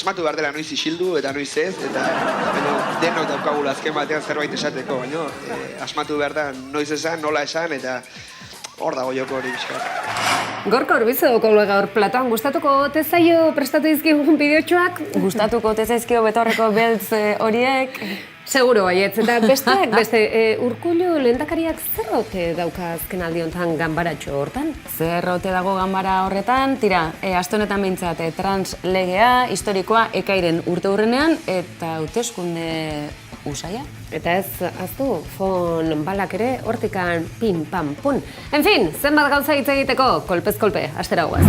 asmatu behar dela noiz isildu eta noiz ez, eta denok daukagula azken batean zerbait esateko, baina asmatu behar da noiz esan, nola esan, eta hor dago joko hori bizkat. Gorka Urbizu daukagula gaur platoan, gustatuko ote zaio prestatu dizkigun bideotxoak? Gustatuko ote zaizkio betaurreko beltz horiek? Seguro baietz, eta beste Urkullu lehendakariak zer ote dauka azken aldi honetan ganbaratxo hortan? Zer ote dago ganbara horretan? Tira, aste honetan behintzat trans legea, historikoa ekairen urteurrenean eta hauteskunde usaia. Eta ez, aztu, fon balak ere hortikan pin, pam, pun. En fin, zenbat gauza hitz egiteko, kolpez kolpe, astera guaz.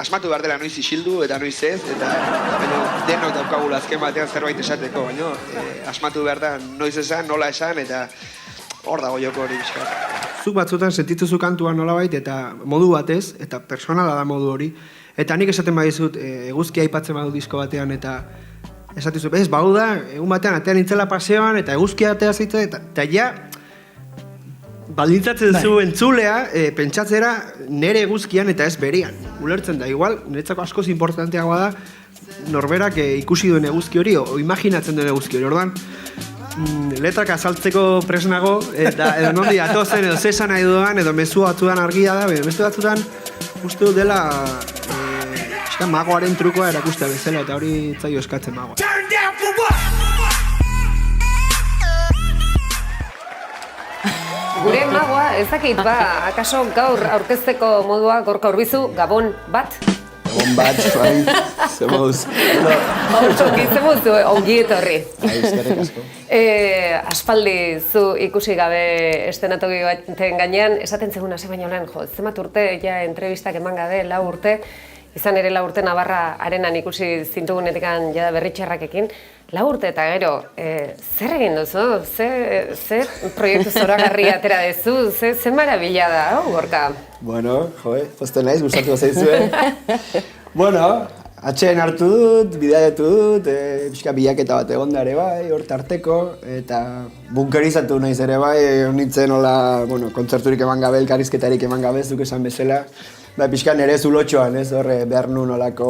Asmatu behar dela noiz isildu eta noiz ez, eta denok daukagula azken batean zerbait esateko, baina asmatu behar da noiz esan, nola esan, eta hor dago joko hori bizkat. Zuk batzutan sentituzu kantua nolabait eta modu batez, eta personala da modu hori, eta nik esaten badizut eguzkia aipatzen badu disko batean, eta esatizu, ez, bau da, egun batean atean nintzela paseoan, eta eguzkia atea zaitu, eta ja, baldintzatzen zu entzulea, pentsatzera nere eguzkian eta ez berean. Ulertzen da, igual, niretzako askoz importanteagoa da, norberak ikusi duen eguzki hori, o imaginatzen duen eguzki hori. Orduan, letrak azaltzeko presnago, eta edo nondi atozen, edo zesan nahi dudan, edo mezua batzudan argia da, beste batzutan uste dut dela magoaren trukoa erakustea bezala, eta hori zaio eskatzen magoa. Gure magoa, ez dakit, akaso gaur aurkezteko modua Gorka Urbizu, Gabon bat? Gabon bat, bai, zemuz. Zemuz, ongi etorri. Eskerrik asko. Aspaldi zu ikusi gabe estenatoki baten gainean, esaten zegoen hasi baino lehen, zemat urte, ja entrevistak eman gabe, 4 urte, izan ere 4 urte Navarra arenan ikusi zintugunetikan jada berritxarrakekin, 4 urte eta gero, zer egin duzu? Ze proiektu zoragarri atera duzu? Ze marabila da, Gorka? Bueno, posten naiz, gustatu zaizue. Bueno, atxeen hartu dut, bidaiatu dut, pixka bilaketa bat egon da ere bai, hor tarteko, eta bunkerizatu naiz ere bai, nintzen hola, kontzerturik eman gabe, elkarrizketarik eman gabe, zuk esan bezala. Bai, pixka nire zulotxoan, ez, horre behar nuen olako,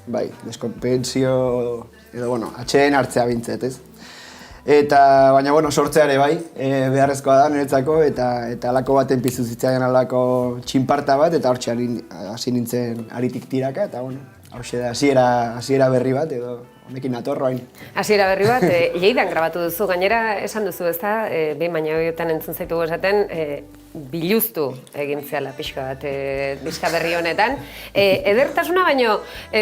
bai, deskonpentsio, edo, atxeen hartzea bintzet, ez. Eta, baina, sortzea ere bai, beharrezkoa da niretzako, eta alako baten piztu zitzaidan alako txinparta bat, eta hortxe hasi nintzen aritik tiraka, eta, hauxe da, hasiera berri bat, edo, honekin natorro hain. Hasiera berri bat, Lleidan grabatu duzu, gainera esan duzu, ez da, behin baina horietan entzun zaitugu esaten, biluztu egin zehala pixka bat diska berri honetan. Edertasuna baino,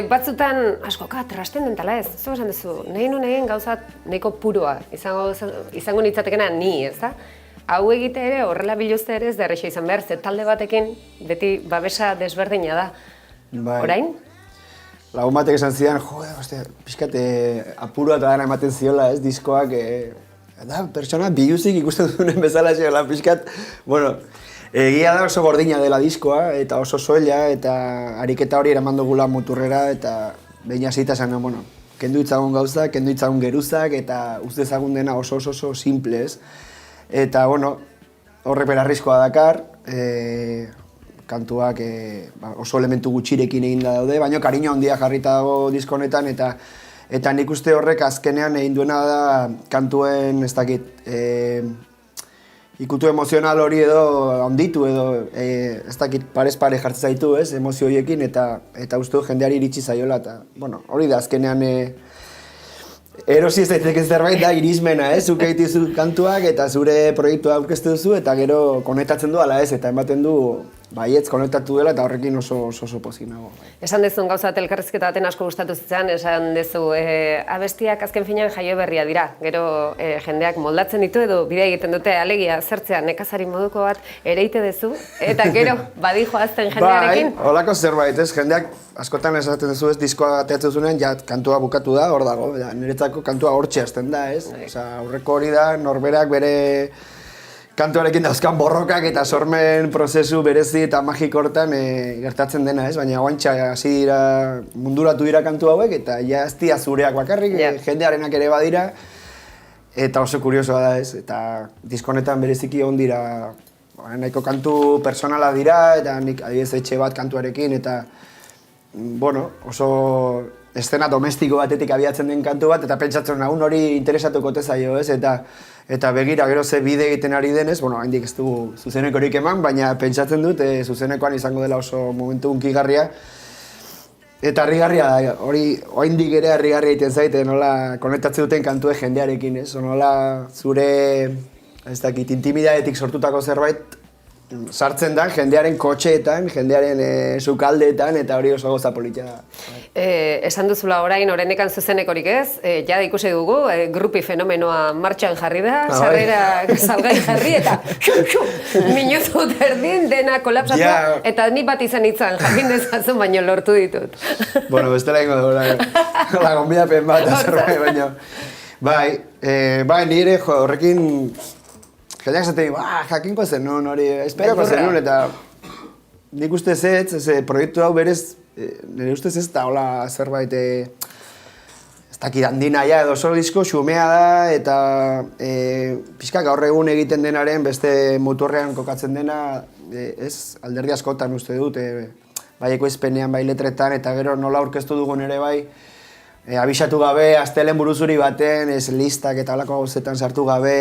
batzutan askoka trasten dentala ez, zu esan duzu, nahi nuen egin gauzat nahiko puroa, izango nitzatekena ni, ez da? Hau egite ere, horrela biluzte ere ez da erresa izan behar, ze talde batekin beti babesa desberdina da. Orain? Lagun batek esan zidan, pixkat apurua eta dana ematen ziola, ez, diskoak, da, pertsona biluzik ikusten duen bezala ziola, pixkat, egia da oso gordina dela diskoa, eta oso soila, eta ariketa hori eraman dugula muturrera, eta behin hasita esan, kendu itzagun gauzak, kendu itzagun geruzak, eta uste ezagun dena oso simple, ez. Eta, horrek berarrizkoa dakar, kantuak oso elementu gutxirekin egin da daude, baina kariño handia jarrita dago disko honetan, eta nik uste horrek azkenean egin duena da kantuen, ez dakit, ikutu emozional hori edo handitu edo, ez dakit, parez pare jartzen zaitu, ez, emozio horiekin, eta uste du jendeari iritsi zaiola, eta, hori da azkenean erosi ez daiteke zerbait da irismena, zuk egitizu kantuak eta zure proiektua aurkeztu duzu eta gero konektatzen du ala ez, eta ematen du baietz konektatu dela eta horrekin oso pozik nago. Esan dezun gauza bat elkarrizketa baten asko gustatu zitzan, esan dezu abestiak azken finean jaio berria dira. Gero jendeak moldatzen ditu edo bidea egiten dute alegia zertzea nekazari moduko bat ereite dezu eta gero badijo azten jendearekin. Bai, holako zerbait, ez, jendeak askotan esaten duzu ez diskoa ateatzen zuenean, ja kantua bukatu da, hor dago, niretzako kantua hortxe hasten da, ez? Osea, aurreko hori da, norberak bere kantuarekin dauzkan borrokak eta sormen prozesu berezi eta magiko hortan gertatzen dena, ez? Baina guantxa hasi dira, munduratu dira kantu hauek eta ja ez dira zureak bakarrik, jendearenak ere badira eta oso kuriosoa da, ez? Eta diskonetan bereziki on dira, nahiko kantu personala dira eta nik adibidez etxe bat kantuarekin eta bueno, oso eszena domestiko batetik abiatzen den kantu bat eta pentsatzen nagun hori interesatuko zaio, ez? Eta begira gero ze bide egiten ari denez, bueno, haindik ez dugu zuzenekorik eman, baina pentsatzen dut zuzenekoan izango dela oso momentu hunkigarria. Eta harrigarria da, hori oraindik ere harrigarria egiten zaite, nola konektatzen duten kantue jendearekin, ez? Nola zure, ez dakit, intimidadetik sortutako zerbait sartzen da jendearen kotxeetan, jendearen sukaldeetan, eta hori oso goza politia da. Esan duzula oraindikan zuzenekorik ez, ja ikusi dugu, grupi fenomenoa martxan jarri da, sarrera salgai jarri eta minutu terdin dena kolapsatu, eta ni bat izan itzan jakin dezazun, baino lortu ditut. Bueno, bestela ingo dugu, la gonbidapen bat, zerbait, baino. Bai, nire horrekin jendeak zaten, jakinko zen nuen hori, esperako zen nuen, eta nik ustez ez proiektu hau berez, nire ustez ez da, hola, zerbait, ez dakit handina ja, edo solo disko xumea da, eta pixka gaur egun egiten denaren, beste muturrean kokatzen dena, ez, alderdi askotan uste dut, bai ekoizpenean, bai letretan, eta gero nola aurkeztu dugun ere bai, abisatu gabe, astelen buruzuri baten, ez listak eta halako gauzetan sartu gabe,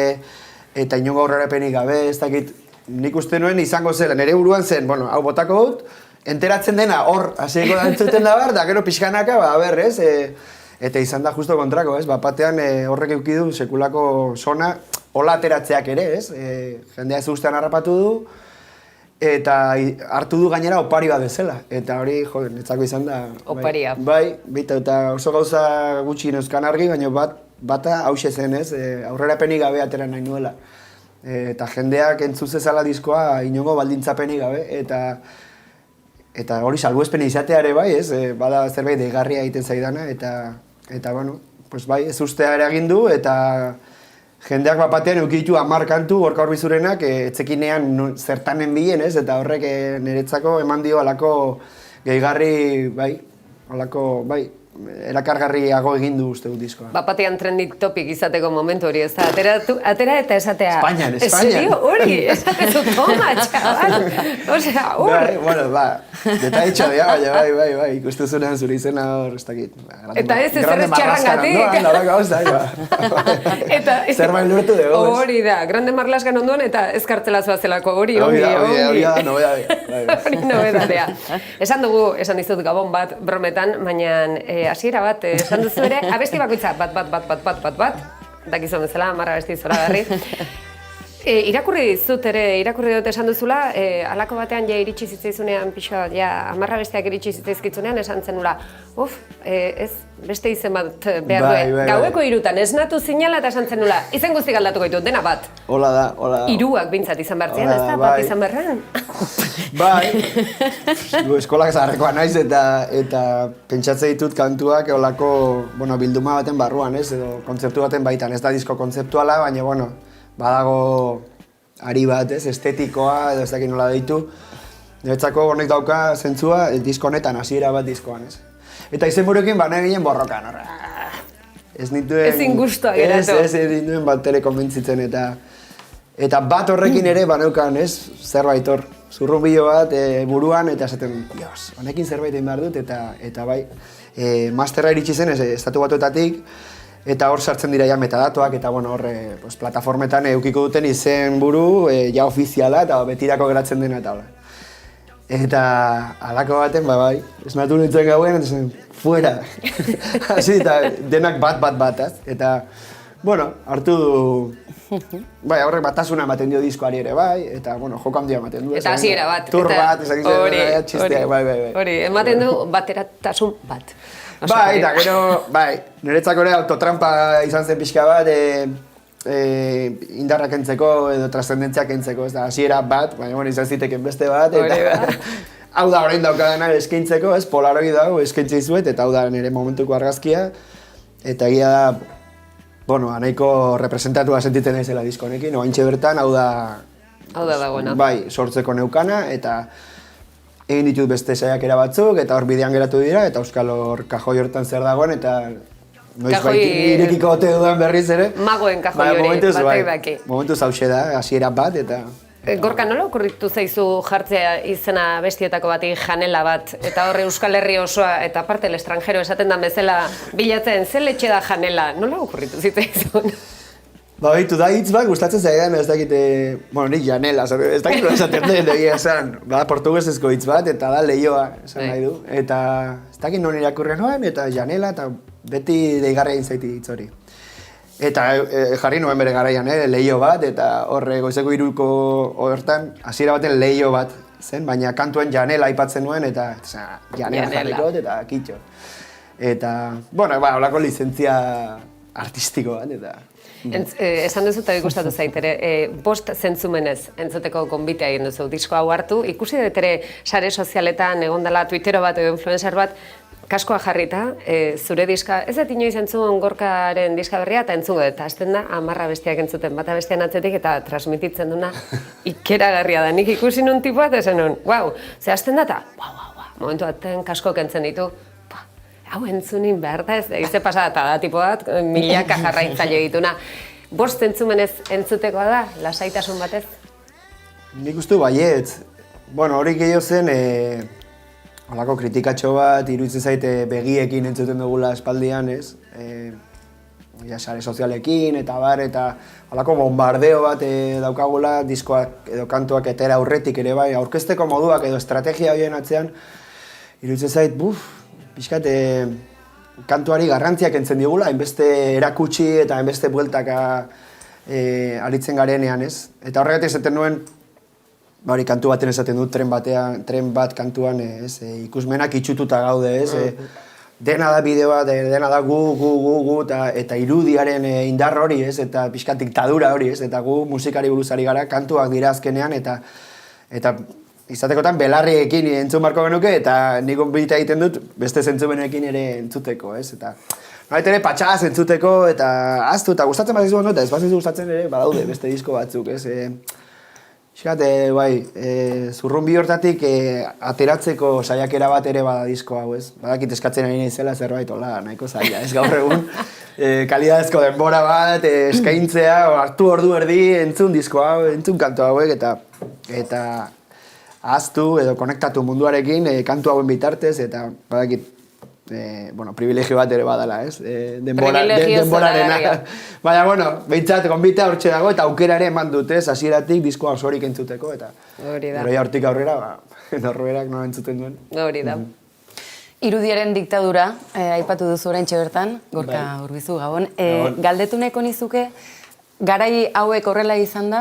eta inongo aurrerapenik gabe, ez dakit, nik uste nuen izango zela, nire buruan zen, bueno, hau botako dut, enteratzen dena hor, hasieko da entzuten da bar, da gero pixkanaka, ez, eta izan da justo kontrako, ez, batean horrek eukidu sekulako sona, hola ateratzeak ere, ez, jendea ez ustean harrapatu du, eta hartu du gainera opari bat bezala, eta hori, joder, netzako izan da. Oparia. Bai, eta oso gauza gutxi neuzkan argi, baina bata hause zen, ez, aurrerapenik gabe atera nahi nuela. Eta jendeak entzuzezala diskoa inongo baldintzapenik gabe, eta hori salbuespena izatea ere bai, ez, bada zerbait deigarria egiten zaidana, eta bueno, pues bai, ez ustea ere egin du, eta jendeak batean eukitu 10 kantu gorka horbizurenak, etzekinean zertanen bilen, ez, eta horrek niretzako eman dio alako gehigarri, bai, alako, bai, erakargarriago egin du uste dut diskoa. Bapatean trending topic izateko momentu hori, ez da, atera eta esatea. Espainian. Serio, hori, esatezu, toma, txabal. Osea, hor. Bai, bueno, deta hitxo dia, bai, ikustu zunean zure izena hor, ez dakit. Eta ez ezer txarrangatik. Nolako gauza, zerbait lortu dugu. Hori da, grande marlasgan onduan eta ezkartzela zoazelako, hori. Hori da, nobedadea. Hori nobedadea. Esan dugu, esan dizut gabon bat brometan, baina hasiera bat, esan duzu ere, abesti bakoitza, bat, dakizun bezala, 10 abesti zoragarri. Irakurri dut esan duzula, halako batean ja iritsi zitzaizunean pixo, ja 10 abestiak iritsi zitzaizkitzunean esan zenula, ez, beste izen bat behar duen. Gaueko 3 esnatu zinala eta esan zenula, izen guztik aldatuko ditut, dena bat. Hola da. 3 bintzat izan behar zian, ez da, bat izan beharren. Bai, eskolak zaharrekoa naiz eta pentsatzen ditut kantuak holako, bilduma baten barruan, ez, edo kontzeptu baten baitan, ez da disko kontzeptuala, baina, badago ari bat, ez, estetikoa, edo ez dakit nola deitu. Niretzako honek dauka zentzua disko honetan, hasiera bat diskoan, ez. Eta izenburuekin nahi ginen borrokan, horra. Ez nituen... Ezin guztua geratu. Ez nituen bat konbentzitzen, eta bat horrekin ere baneukan, ez, zerbait hor. Zurrunbilo bat buruan, eta esaten, Dios, honekin zerbait egin behar dut, eta bai, masterra iritsi zen, estatu batuetatik, eta hor sartzen dira ja metadatoak, eta hor plataformetan eukiko duten izen buru ja ofiziala eta betirako geratzen dena eta hola. Eta halako baten, bai, esnatu nintzen gauen, eta zen, fuera. Hasi, eta denak bat, eta bueno, hartu du, bai, horrek batasuna ematen dio diskoari ere, bai, eta, bueno, joko handia ematen du. Eta hasiera bat. Tur bat, ezak izan, txistea, bai. Hori, ematen du bateratasun bat. Bai, eta gero, bai, niretzako ere autotrampa izan zen pixka bat, indarra kentzeko edo trascendentzia kentzeko, ez da, hasiera bat, baina bueno, izan ziteken beste bat, eta hau da orain daukadana eskaintzeko, ez, Polaroid hau eskaintze dizuet, eta hau da nire momentuko argazkia, eta egia da, bueno, nahiko representatua sentitzen naizela disko honekin, oaintxe bertan, hau da dagoena. Bai, sortzeko neukana, eta egin ditut beste saiakera batzuk, eta hor bidean geratu dira, eta euskal hor kajoi hortan zer dagoen, eta noiz irekiko ote dudan berriz ere. Magoen kajoi hori, batek daki. Momentuz hauxe da, hasiera bat, eta... Gorka, nola okurritu zaizu jartzea izena bestietako bati janela bat, eta horre Euskal Herri osoa, eta parte el estrangero esaten da bezala bilatzen, zer letxe da janela, nola okurritu zitzaizun? Ba, behitu da hitz bat, gustatzen zaidan, ez dakit, bueno, nik janela, ez dakit nola esaten den egia esan, bada portugesezko hitz bat, eta da lehioa, esan nahi du, eta ez dakit non irakurren noan, eta janela, eta beti deigarra egin zaiti hitz hori. Eta jarri nuen bere garaian, leio bat, eta horre goizeko hiruko hortan, hasiera baten leio bat zen, baina kantuen janela aipatzen nuen, eta janela jarrikot, eta kitxo. Eta, bueno, holako lizentzia artistiko bat, eta... Esan duzu eta ikustatu zait ere, bost zentzumenez entzuteko gonbitea egin duzu disko hau hartu. Ikusi dut ere sare sozialetan egondala Twittero bat edo influencer bat, kaskoa jarrita, zure diska, ez dut inoiz entzun Gorkaren diska berria, eta entzungo dut, hasten da, 10 bestiak entzuten, bata bestean atzetik, eta transmititzen duna ikeragarria da. Nik ikusi nun tipo bat, esan nun, wow, ze hasten da, eta, momentu baten kasko kentzen ditu, hau entzunin behar da, ez ze pasada, eta da tipo bat, milaka jarraitzaile dituna. Bost entzumenez entzutekoa da, lasaitasun batez? Nik uste baietz. Bueno, hori gehiago zen, holako kritikatxo bat, iruditzen zaite begiekin entzuten dugula espaldian, ez? Sare sozialekin, eta bar, eta holako bombardeo bat daukagula, diskoak edo kantuak etera aurretik ere bai, aurkezteko moduak edo estrategia horien atzean, iruditzen zait, pixkat, kantuari garrantziak entzen digula, hainbeste erakutsi eta hainbeste bueltaka aritzen garenean, ez? Eta horregatik esaten nuen, hori kantu baten esaten dut, tren bat kantuan, ikusmenak itxututa gaude, ez? Dena da bideoa, dena da gu, eta irudiaren indar hori, ez? Eta pixkat diktadura hori, ez? Eta gu musikari buruzari gara, kantuak dira azkenean, eta izatekotan belarriekin entzun barko genuke, eta nik onbita egiten dut beste zentzumenekin ere entzuteko, ez? Eta nolait ere patxaz entzuteko, eta aztu, eta gustatzen bat izan dut, eta ez bat gustatzen ere badaude beste disko batzuk, ez? Xikate, zurrunbi hortatik ateratzeko saiakera bat ere bada disko hau, ez? Badakit eskatzen ari naizela zerbait, hola, nahiko zaila, ez gaur egun. Kalidadezko denbora bat, eskaintzea, hartu ordu erdi, entzun disko hau, entzun kantu hauek, eta ahaztu edo konektatu munduarekin kantu hauen bitartez, eta badakit, privilegio bat ere badala, ez? Denborarena. Baina, behintzat, gonbita hortxe dago, eta aukera ere eman dut, ez? Hasieratik diskoa osorik entzuteko, eta gero hortik aurrera, norberak nola entzuten duen. Hori da. Irudiaren diktadura, aipatu duzu oraintxe bertan, Gorka Urbizu, Gabon. Galdetu nahiko nizuke, garai hauek horrela izan da,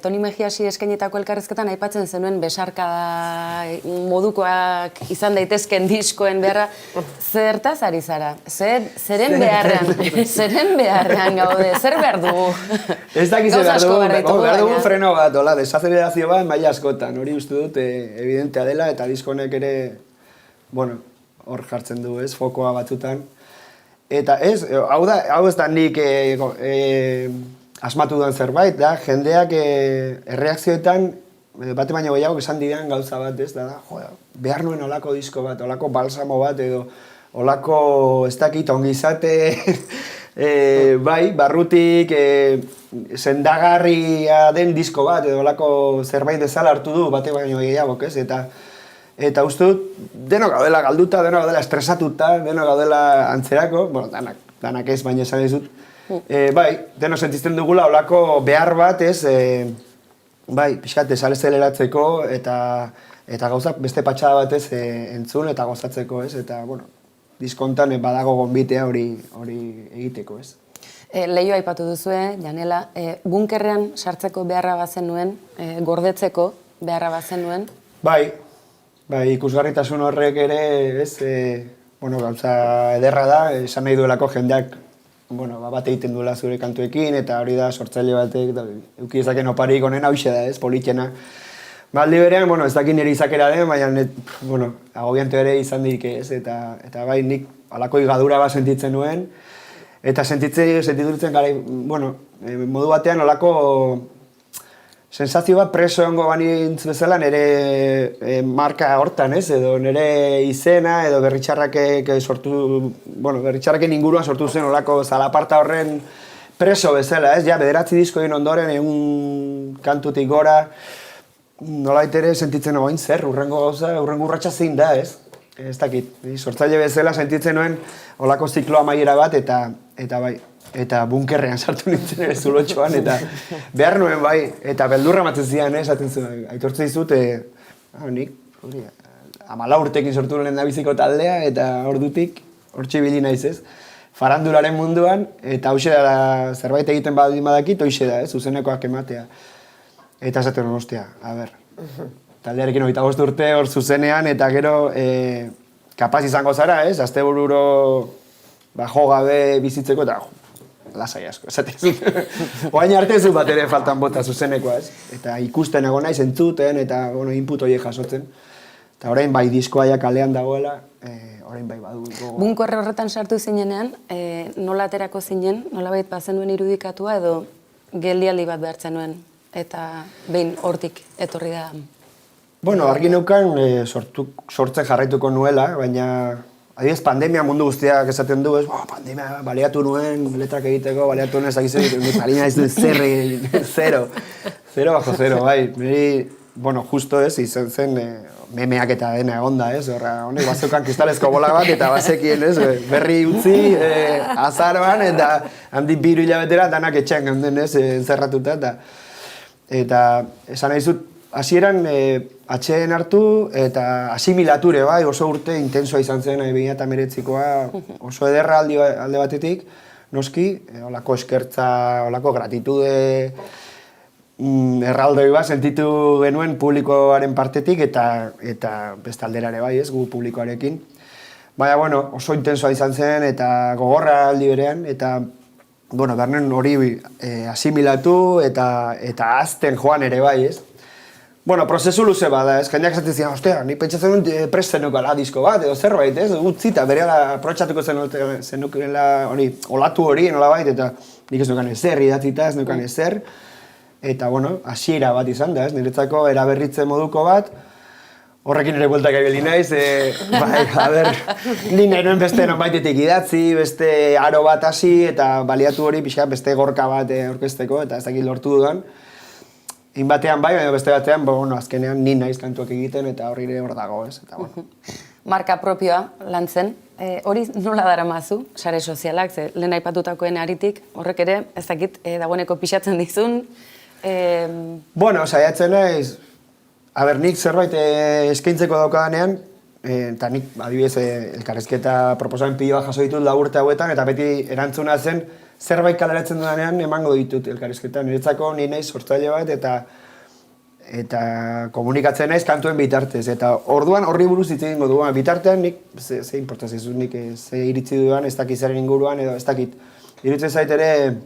Toni Mejiasi eskainetako elkarrezketan aipatzen zenuen besarkada modukoak izan daitezken diskoen beharra. Zertaz ari zara? Zeren beharrean gaude? Zer behar dugu? Ez dakiz behar dugu freno bat, desazelerazio bat maila askotan. Hori uste dut evidentea dela, eta diskonek ere, hor jartzen du, ez, fokoa batzutan. Eta ez, hau ez da nik asmatu duen zerbait, da, jendeak erreakzioetan bate baino gehiago esan didan gauza bat, ez da, behar nuen olako disko bat, olako balsamo bat, edo olako, ez dakit, ongizate, barrutik sendagarria den disko bat, edo olako zerbait dezala hartu du bate baino gehiago, ez, eta uste dut, denok gaudela galduta, denok gaudela estresatuta, denok gaudela antzerako, danak ez, baina esan dizut, denok sentizten dugula olako behar bat, ez, pixkat, desalezelatzeko, eta gauzak beste patxada batez entzun eta gozatzeko, ez, eta, diskontan badago gonbitea hori egiteko, ez. Leio aipatu duzue, Janela, bunkerrean sartzeko beharra bazen nuen, gordetzeko beharra bazen nuen. Bai, ikusgarritasun horrek ere, ez, gauza ederra da, esan nahi duelako jendeak, bat egiten duela zure kantuekin, eta hori da sortzaile batek, eduki ezaken oparik onena, hoxe da, ez, politxena. Aldi berean, ez dakit nire izakera den, baina, agobiante ere izan dik, ez, eta bai, nik alako igadura bat sentitzen nuen, eta sentitzen gara, modu batean olako sensazio bat preso egongo banintz bezala nire marka hortan, ez, edo nire izena, edo berritxarrakek berritxarraken inguruan sortu zen olako zalaparta horren preso bezala, ez, ja, 9 disko egin ondoren, egun kantutik gora, nolait ere sentitzen oain zer, urrengo urratsa zein da, ez? Ez dakit, sortzaile bezala sentitzen nuen olako ziklo amaiera bat, eta bunkerrean sartu nintzen ere zulotxoan, eta behar nuen bai, eta beldurra matzen zian, esaten zuen, aitortze dizut, nik, 14 urtekin sortu nuen nabiziko taldea, eta ordutik, hortxe ibili naiz ez, farandularen munduan, eta hauxe da, zerbait egiten badakit, hoxe da, zuzenekoak ematea. Eta esaten nuen, ostia, taldearekin 25 urte hor zuzenean, eta gero kapaz izango zara, ez? Astebururo jo gabe bizitzeko, eta lasai asko, esaten. Oain arte zu bat ere faltan bota zuzenekoa, ez? Eta ikusten egon naiz entzuten, eta input horiek jasotzen. Eta orain bai diskoa kalean dagoela, orain bai badu. Bunkerre horretan sartu zinenean, nola aterako zinen, nolabait bazen duen irudikatua, edo geldialdi bat behartzen nuen, eta behin hortik etorri da. Argi neukan sortzen jarraituko nuela, baina adibidez pandemia mundu guztiak esaten du, pandemia baleatu nuen, letrak egiteko, baleatu nuen ezagizet, harina ez duen zero bajo zero, bai. Niri, justo ez, izan zen memeak eta dena egonda, ez, honek bazeukan kristalezko bola bat, eta bazekien, ez, berri utzi, azaroan, eta handik 2 hilabetera danak etxean geunden, ez, entzerratuta, eta esan nahi zut, hasieran atxeen hartu eta asimilature, bai, oso urte intensoa izan zen 2019koa, oso ederra alde batetik, noski, olako eskertza, olako gratitude erraldoi bat sentitu genuen publikoaren partetik eta beste aldera ere bai, ez, gu publikoarekin. Baina, oso intensoa izan zen eta gogorra aldi berean, eta bernen hori asimilatu eta azten joan ere bai, ez? Prozesu luze bada, ez? Jendeak esaten zian, ostia, ni pentsatzen duen prest zenukala disko bat, edo zerbait, ez? Utzita, bereala aprobetxatuko zenukela hori, olatu hori, nolabait, eta nik ez nukan ezer, idatzita ez nukan ezer. Eta, hasiera bat izan da, ez? Niretzako eraberritze moduko bat, horrekin ere bueltak ebili naiz, ni nahi nuen beste nonbaitetik idatzi, beste aro bat hasi, eta baliatu hori pixka beste gorka bat orkesteko, eta ez dakit lortu dudan. Batean bai, baina beste batean, azkenean ni naiz kantuak egiten, eta hori ere hor dago, ez? Marka propioa lantzen, hori nola daramazu, sare sozialak, ze lehen aipatutakoen aritik, horrek ere, ez dakit, dagoeneko pixatzen dizun. Saiatzen naiz, nik zerbait eskaintzeko daukadanean, eta nik adibidez elkarrizketa proposamen pilo bat jaso ditut 4 urte hauetan, eta beti erantzuna zen zerbait kaleratzen dudanean emango ditut elkarrizketa. Niretzako ni naiz sortzaile bat eta komunikatzen naiz kantuen bitartez. Eta orduan horri buruz hitz egingo dugu, bitartean nik ze importazio zuz, nik ze iritzi dudan, ez dakit zaren inguruan, edo ez dakit. Irutzen zait ere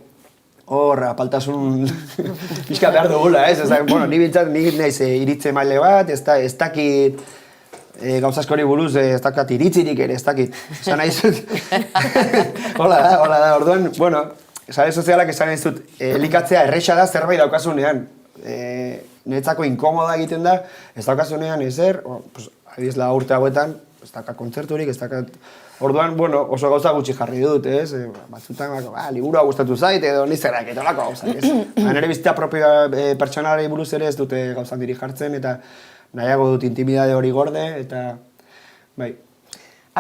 hor apaltasun pixka behar dugula, ez? Ni bintzat nik naiz iritze maile bat, ez dakit gauzaskori buruz ez dakat iritzirik ere, ez dakit. Esan nahi zut. Hola da, orduan, sare sozialak esan nahi zut, elikatzea erresa da zerbait daukasunean. Niretzako inkomoda egiten da, ez daukasunean ezer, adibidez 4 urte hauetan, ez dakat kontzerturik, ez dakat... Orduan, oso gauza gutxi jarri dut, ez? Batzutan, liburua gustatu zait, edo nizerak, eta olako gauzak, ez? Nire bizita propioa pertsonalari buruz ere ez dute gauzak diri jartzen, eta nahiago dut intimidade hori gorde, eta bai.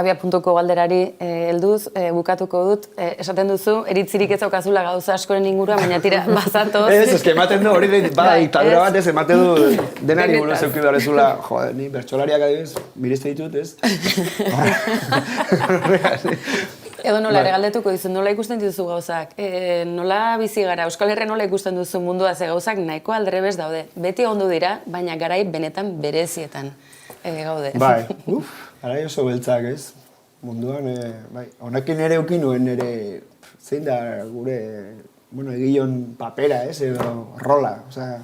Abiapuntuko galderari helduz, bukatuko dut, esaten duzu, eritzirik ez daukazula gauza askoren inguruan, baina tira, bazatoz. Ez, ematen du, hori diktadura bat ez, ematen du denari buruz eukidu arezula, ni bertsolariak adibidez, miriste ditut, ez? Edo nola ere galdetuko dizu, nola ikusten dituzu gauzak? Nola bizi gara, Euskal Herria nola ikusten duzu mundua ze gauzak nahiko aldrebes daude. Beti ondo dira, baina garai benetan berezietan gaude. Bai, garai oso beltzak ez. Munduan, bai, honekin ere eukin nuen ere, zein da gure, bueno, egilon papera ez, edo rola. Osea,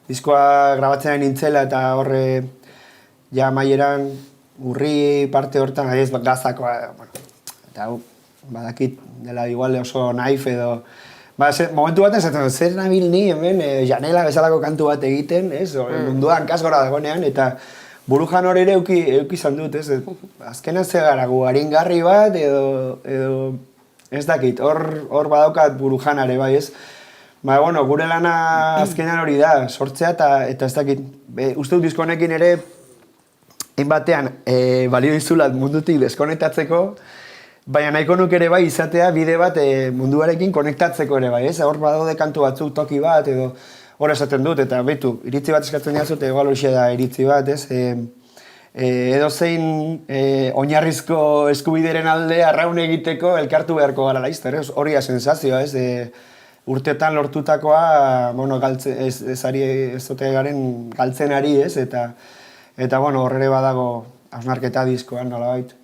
diskoa grabatzen nintzela eta horre ja maieran urri parte hortan, ez gazakoa, bueno, eta badakit dela igual oso naif edo, momentu baten zaten, zer nabil ni hemen janela bezalako kantu bat egiten, ez, munduan kasgora dagoenean, eta burujan hori ere euki izan dut, ez, azkenan ze gara gu aringarri bat edo ez dakit, hor badaukat burujanare bai, ez. Ba, bueno, gure lana azkenan hori da, sortzea eta ez dakit, uste dut disko honekin ere, batean balio izulat mundutik deskonektatzeko, baina nahiko nuke ere bai izatea bide bat munduarekin konektatzeko ere bai, ez? Hor badaude kantu batzuk toki bat edo hor esaten dut, eta behitu, iritzi bat eskatzen jazut, egoal horixe da iritzi bat, ez? Edo zein oinarrizko eskubideren alde arraun egiteko elkartu beharko gara laizter, ez? Hori da sensazioa, ez? Urtetan lortutakoa, bueno, ez ote garen galtzen ari, ez? Eta bueno, horre badago hausnarketa diskoan, nolabait.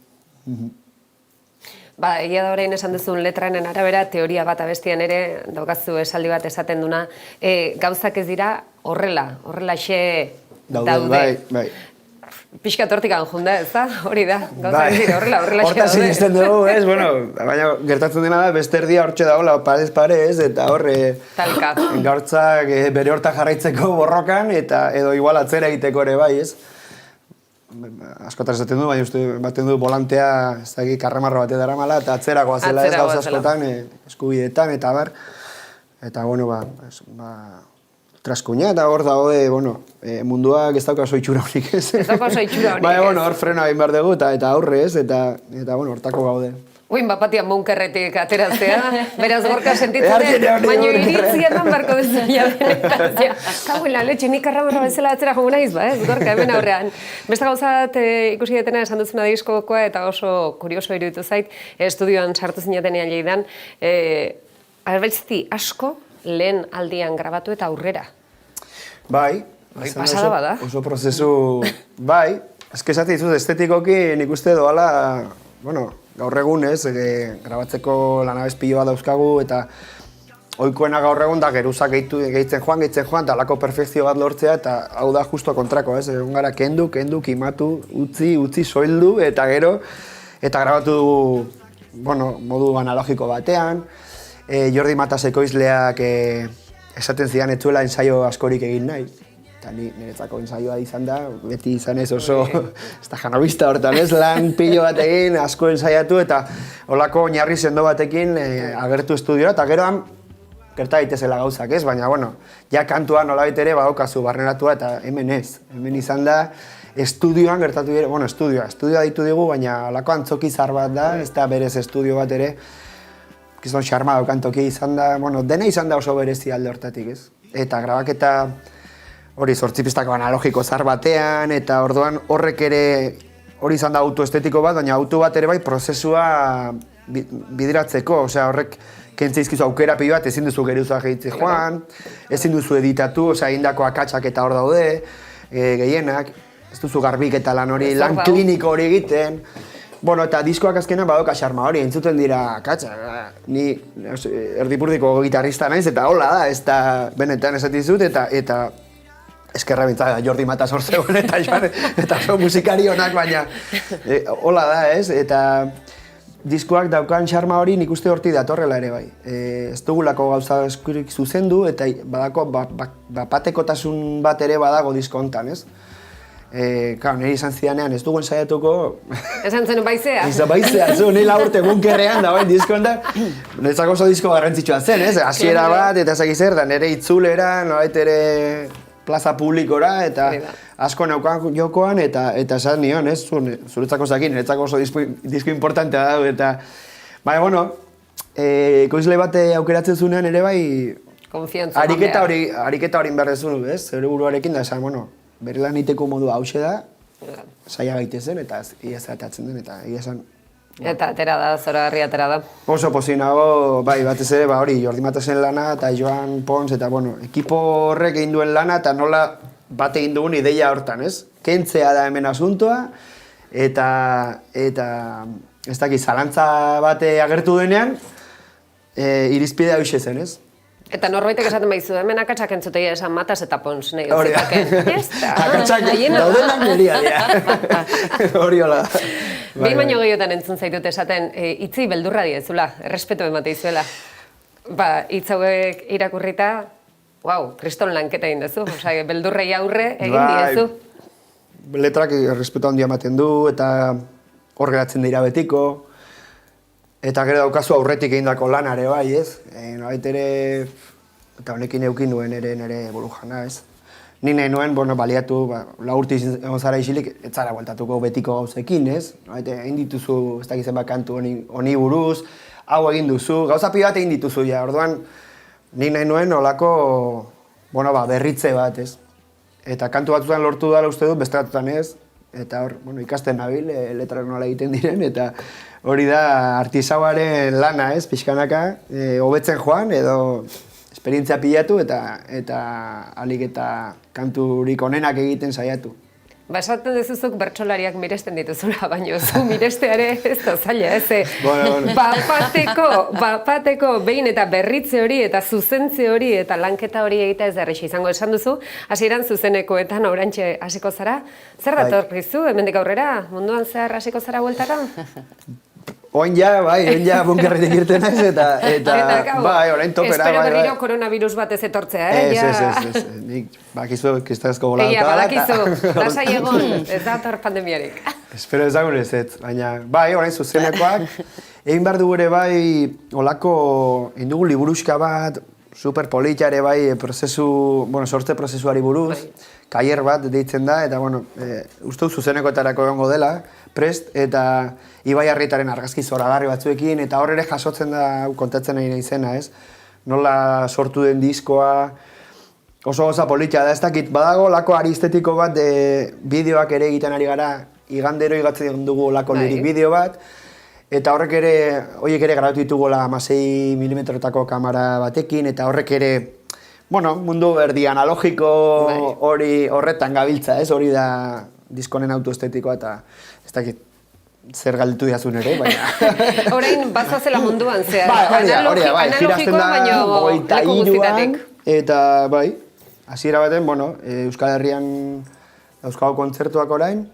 Ba, egia da orain esan duzun letranen arabera, teoria bat abestian ere, daukazu esaldi bat esaten duna, gauzak ez dira horrelaxe daude. Bai. Pixka tortikan junda, ez da? Hori da, gauzak ez dira horrelaxe daude. Horta sinisten dugu, ez? Bueno, baina gertatzen dena da, beste erdia hortxe dagoela, parez pare, ez? Eta horre gaurtzak bere horta jarraitzeko borrokan, eta edo igual atzera egiteko ere bai, ez? Askotan esaten du, baina uste baten du volantea, ez da karramarro bat edaramala, eta atzeragoa zela ez gauza askotan, eskubidetan, eta bar. Eta, bueno, traskuña, eta hor daude, bueno, munduak ez dauka oso itxura honik, ez? Ez dauka oso itxura honik, ez? Baina, bueno, hor freno egin behar dugu, eta aurre ez, eta, bueno, hortako gaude. Uin, bapatian bunkerretik ateratzea, beraz gorka sentitzen, baina iritzia eman barko duzu, kaguela, letxe, nik arramarra bezala atzera jogu nahiz, ba, ez, gorka, hemen aurrean. Beste gauzat ikusi detena esan duzuna diskokoa eta oso kurioso iruditu zait, estudioan sartu zinetenean Lleidan, albezti asko lehen aldian grabatu eta aurrera. Bai, pasada bada. Oso prozesu, bai, eskezati dizuz estetikoki nik uste doala, bueno, gaur egun ez, grabatzeko lanabez pilo bat dauzkagu, eta ohikoena gaur egun da geruzak gehitzen joan, eta alako perfekzio bat lortzea, eta hau da justo kontrako, ez? Egon gara kendu, kimatu, utzi, soildu, eta gero, eta grabatu dugu, bueno, modu analogiko batean. Jordi Matas ekoizleak esaten zidan ez zuela ensaio askorik egin nahi. Eta niretzako ensaioa izan da, beti izan ez oso, ez da janobista hortan ez, lan pilo bat egin, asko ensaiatu, eta holako oinarri sendo batekin agertu estudiora, eta geroan gerta daitezela gauzak ez, baina, bueno, ja kantua nolabait ere badaukazu barneratua, eta hemen ez. Hemen izan da, estudioan gertatu dira, bueno, estudioa ditu digu, baina holako antzoki zar bat da, ez da berez estudio bat ere, gizon xarma daukan toki izan da, bueno, dena izan da oso berezi alde hortatik ez. Eta grabaketa hori 8 pistako analogiko zar batean, eta orduan horrek ere hori izan da autoestetiko bat, baina auto bat ere bai prozesua bideratzeko, osea horrek kentzeizkizu aukera pilo bat, ezin duzu geruza gehitze joan, ezin duzu editatu, osea egindako akatsak eta hor daude, gehienak, ez duzu garbik eta lan hori, lan kliniko hori egiten. Bueno, eta diskoak azkenan badoka xarma hori, entzuten dira akatsa, ni erdipurdiko gitarrista naiz, eta hola da, ez da benetan esatizut, eta eskerra bintzak Jordi Matas hor zegoen eta oso musikari honak, baina hola da, ez? Eta diskoak daukan xarma hori nik uste hortik datorrela ere bai. Ez dugulako gauza eskurik zuzendu eta badako batekotasun bat ere badago disko hontan, ez? Nire izan zidanean ez dugu ensaiatuko... Esan zen baizea? Izan baizea, zu nila urte bunkerrean dagoen disko hontan. Niretzako oso disko garrantzitsua zen, ez? Hasiera bat eta ezak izan, nire itzulera, nolait ere plaza publikora, eta asko neukan jokoan, eta esan nion, ez? Zuretzako zakin, niretzako oso disko importantea dago, eta... Baina, bueno, ekoizle bat aukeratzen zunean ere bai... Konfiantza. Ariketa hori inberrezun, ez? Zure buruarekin da, esan, bueno, bere lan iteko modu hause da, saia gaitezen, eta ia zeratatzen den, eta ia esan, Eta atera da, zoragarri atera da. Oso pozik nago, bai, batez ere, hori, Jordi Matezen lana eta Joan Pons, eta, bueno, ekipo horrek egin duen lana, eta nola bat egin dugun ideia hortan, ez? Kentzea da hemen asuntoa, eta ez dakit, zalantza bate agertu denean, irizpidea hoxe zen, ez? Eta norbaitek esaten baizu, hemen akatsak entzuteia esan Matas eta Pons, nahi Hori da. Akatsak daudenak neria dira. Hori hola. Behin baino gehiotan entzun zaitut esaten, hitzi beldurra diezula, errespetu emate izuela. Hitz hauek irakurrita, kriston lanketa egin duzu, beldurrei aurre egin diezu. Letrak errespetu handia ematen du, eta hor geratzen dira betiko. Eta gero daukazu aurretik egindako lanare bai, ez? Nolait ere, eta honekin eukin duen nire burujana, ez? Ni nahi nuen, baliatu, laurti egon zara isilik, ez zara bueltatuko betiko gauzekin, ez? Nolait, egin dituzu, ez dakizen bakantu honi buruz, hau egin duzu, gauza pila bat egin dituzu, ja, orduan, ni nahi nuen olako, berritze bat, ez? Eta kantu batzutan lortu dela uste dut, bestelatutan ez, eta hor, ikasten nabil, letrak nola egiten diren, eta hori da artisauaren lana, ez, pixkanaka, hobetzen joan, edo esperientzia pilatu eta alik eta kanturik onenak egiten saiatu. Esaten dezuzuk bertsolariak miresten dituzula, baina zu miresteare ez da zaila, ez? Bapateko behin eta berritze hori eta zuzentze hori eta lanketa hori egitea ez da errexi izango esan duzu, hasieran zuzenekoetan orantxe hasiko zara. Zer datorkizu, hemendik aurrera, munduan zehar hasiko zara bueltara? Oin ja, bunkerretik irten naiz, eta orain topera, espero berriro koronavirus bat ez etortzea, Ez, nik bakizu kristazko gola dauka. Badakizu, lasai egon, ez da ator pandemiarik. Espero ezagun ez, baina, orain zuzenekoak, egin behar dugu ere olako, egin dugu liburuxka bat, super politxare sortze prozesuari buruz, kaier bat deitzen da, eta, uste zuzenekoetarako egongo dela, prest, eta Ibai Arrietaren argazki zoragarri batzuekin, eta hor ere jasotzen da kontatzen nahi izena, ez? Nola sortu den diskoa, oso goza politia da, ez dakit, badago lako aristetiko bat bideoak ere egiten ari gara, igandero igatzen dugu lako lirik bideo bat, eta horrek ere grabatu ditugu 16 mm kamera batekin, eta horrek ere, mundu berdi analogiko horretan gabiltza, ez? Hori da diskonen autoestetikoa, eta ez dakit, zer galdetu diazun ere, baina... Orain, bazazela munduan, zehar. Analogikoa, baina leku guztitatik. Eta, hasiera baten, Euskal Herrian dauzkago kontzertuak orain,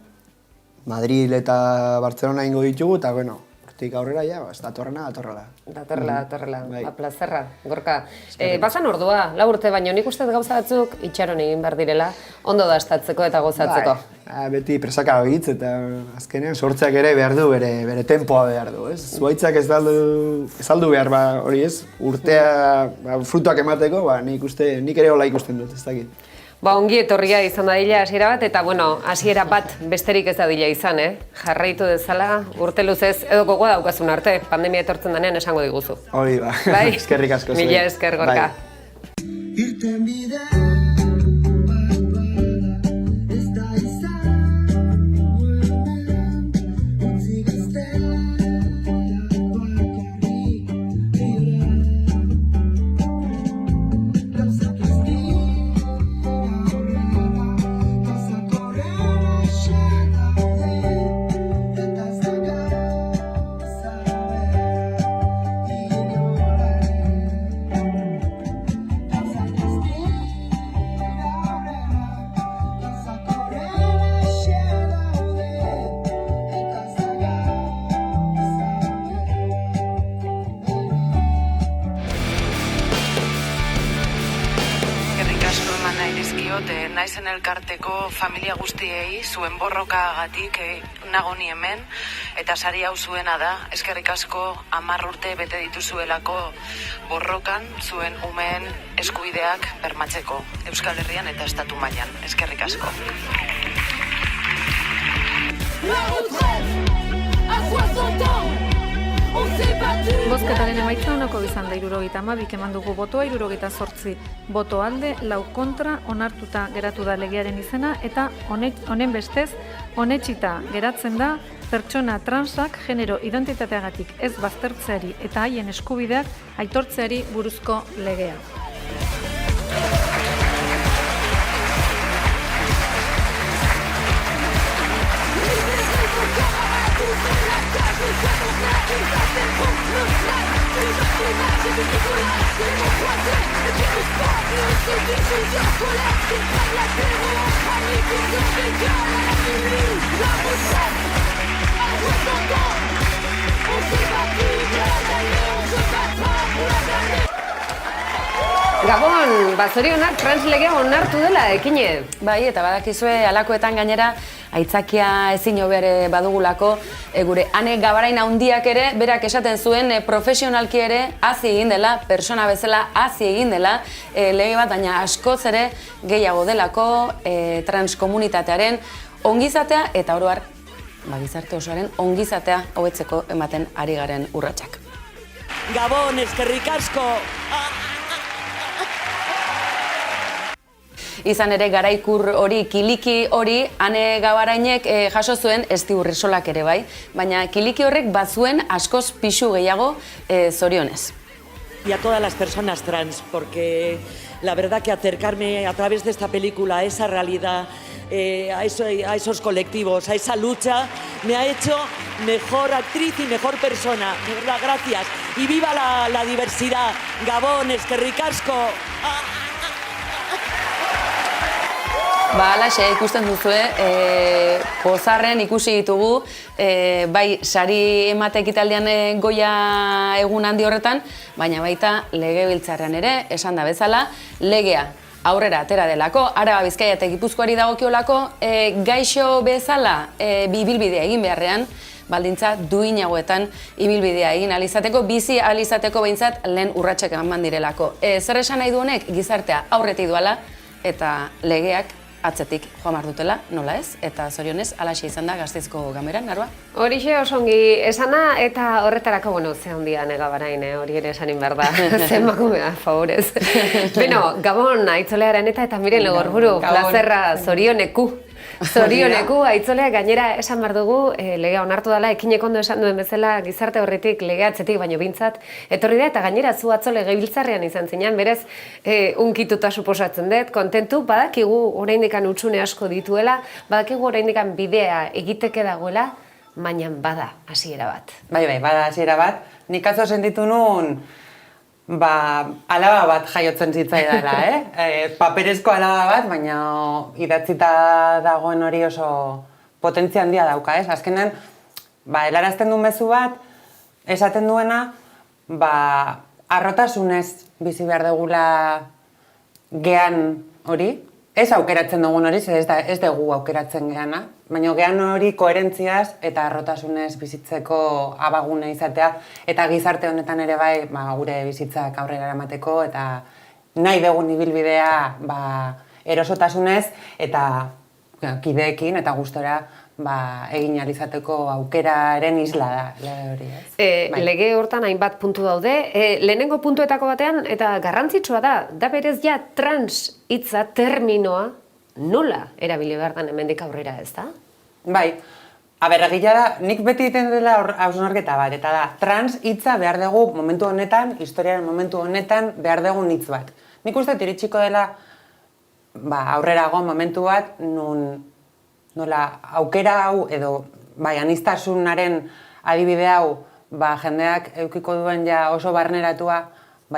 Madrid eta Barcelona ingo ditugu, eta, hortik aurrera, datorrela. Datorrela, plazerra, Gorka. Bazan ordua, 4 urte, baina nik ustez gauza batzuk itxaron egin behar direla, ondo dastatzeko eta gozatzeko. Beti presaka egitz eta azkenean sortzeak ere behar du, bere tempoa behar du, ez? Zuaitzak ez aldu behar, hori ez, urtea frutuak emateko, nik ere hola ikusten dut, ez dakit. Ongi etorria izan dadila hasiera bat, eta hasiera bat besterik ez dadila izan, jarraitu dezala, urte luzez, edo gogoa daukazun arte, pandemia etortzen denean esango diguzu. Hori eskerrik asko. Mila esker, Gorka. Naizen elkarteko familia guztiei zuen borrokagatik nago ni hemen, eta sari hau zuena da, eskerrik asko 10 urte bete dituzuelako borrokan zuen umeen eskubideak bermatzeko Euskal Herrian eta estatu mailan. Eskerrik asko. La retraite à 60 ans. Bozketaren emaitza onako izan da 72 eman dugu botoa, 78 boto alde, 4 kontra, onartuta geratu da legearen izena eta honen bestez onetsita geratzen da pertsona transak genero identitateagatik ez baztertzeari eta haien eskubideak aitortzeari buruzko legea. Gabon, zorionak translegea onartu dela, ekine. Bai, eta badakizue halakoetan gainera aitzakia ezin hobea badugulako, gure Ane Gabarain handiak ere, berak esaten zuen profesionalki ere hazi egin dela, persona bezala hazi egin dela, lege bat, baina askoz ere gehiago delako transkomunitatearen ongizatea eta oro har, gizarte osoaren ongizatea hobetzeko ematen ari garen urratsak. Gabon, eskerrik asko! Izan ere garaikur hori, kiliki hori, Ane Gabarainek jaso zuen Esti Urresolak ere bai, baina kiliki horrek bazuen askoz pixu gehiago zorionez. Y a todas las personas trans, porque la verdad que acercarme a través de esta película a esa realidad, a esos colectivos, a esa lucha, me ha hecho mejor actriz y mejor persona. De verdad, gracias. Y viva la diversidad. Gabon, eskerrik asko. Alaxe, ikusten duzue, pozarren ikusi ditugu, bai sari emate ekitaldian goia egun handi horretan, baina baita legebiltzarrean ere, esan da bezala, legea aurrera atera delako, Araba, Bizkaia eta Gipuzkoari dagokiolako, gaixo bezala ibilbidea egin beharrean, baldintza duinagoetan ibilbidea egin alizateko, bizi alizateko behintzat lehen urratsak eman direlako. Zer esan nahi du honek, gizartea aurretik duala eta legeak atzetik joan behar dutela, nola ez? Eta zorionez, alaxe izan da Gasteizko Ganberan, Narba? Horixe osongi esana eta horretarako, ze handia Gabarain, hori ere esanin behar da, zenbakumea, favorez. Beno, Gabon, aitzolearen eta Miren Legorburu, plazerra, zorioneku. Zorioneku, aitzolea gainera esan behar dugu, legea onartu dela, ekinek ondo esan duen bezala gizarte horretik legeatzetik baino bintzat, etorri da eta gainera zu atzo legebiltzarrean izan zinean, berez, unkituta suposatzen dut, kontentu, badakigu oraindikan hutsune asko dituela, badakigu oraindikan bidea egiteke dagoela, baina bada hasiera bat. Bai, bada hasiera bat, nik atzo sentitu nun, alaba bat jaiotzen zitzaidala, paperezko alaba bat, baina idatzita dagoen hori oso potentzia handia dauka, Azkenean, helarazten duen mezu bat, esaten duena, harrotasunez bizi behar dugula gehan hori, ez aukeratzen dugun hori, ez dugu aukeratzen gehana, baina gehan hori koherentziaz eta harrotasunez bizitzeko abagune izatea, eta gizarte honetan ere bai gure bizitzak aurrera eramateko, eta nahi dugun ibilbidea erosotasunez eta kideekin eta gustora egin ahal izateko aukeraren isla da lege hori. Lege hortan hainbat puntu daude, lehenengo puntuetako batean, eta garrantzitsua da berez ja trans hitza terminoa nola erabili behar dan hemendik aurrera, ez da? Bai, egia da, nik beti egiten dela hausnarketa bat, eta da, trans hitza behar dugu momentu honetan, historiaren momentu honetan behar dugu hitz bat. Nik uste iritsiko dela aurrerago momentu bat, nola aukera hau edo aniztasunaren adibide hau jendeak edukiko duen ja oso barneratua,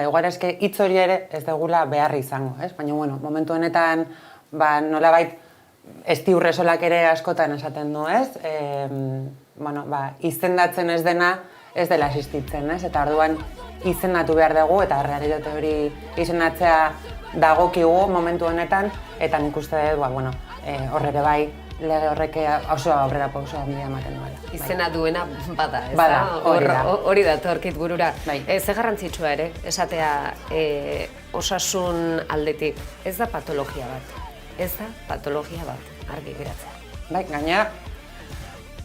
igual eske hitz hori ere ez dugula behar izango, baina momentu honetan nolabait Esti Urresolak ere askotan esaten du, izendatzen ez dena ez dela existitzen, eta orduan izendatu behar dugu eta realitate hori izendatzea dagokigu momentu honetan, eta nik uste dut, horrere bai, lege horrek oso aurrera pauso handia ematen duela. Izena duena bada, ez da? Hori da, torkit burura. Ze garrantzitsua ere, esatea osasun aldetik, ez da patologia bat. Ez da patologia bat, argi geratzea. Gainera,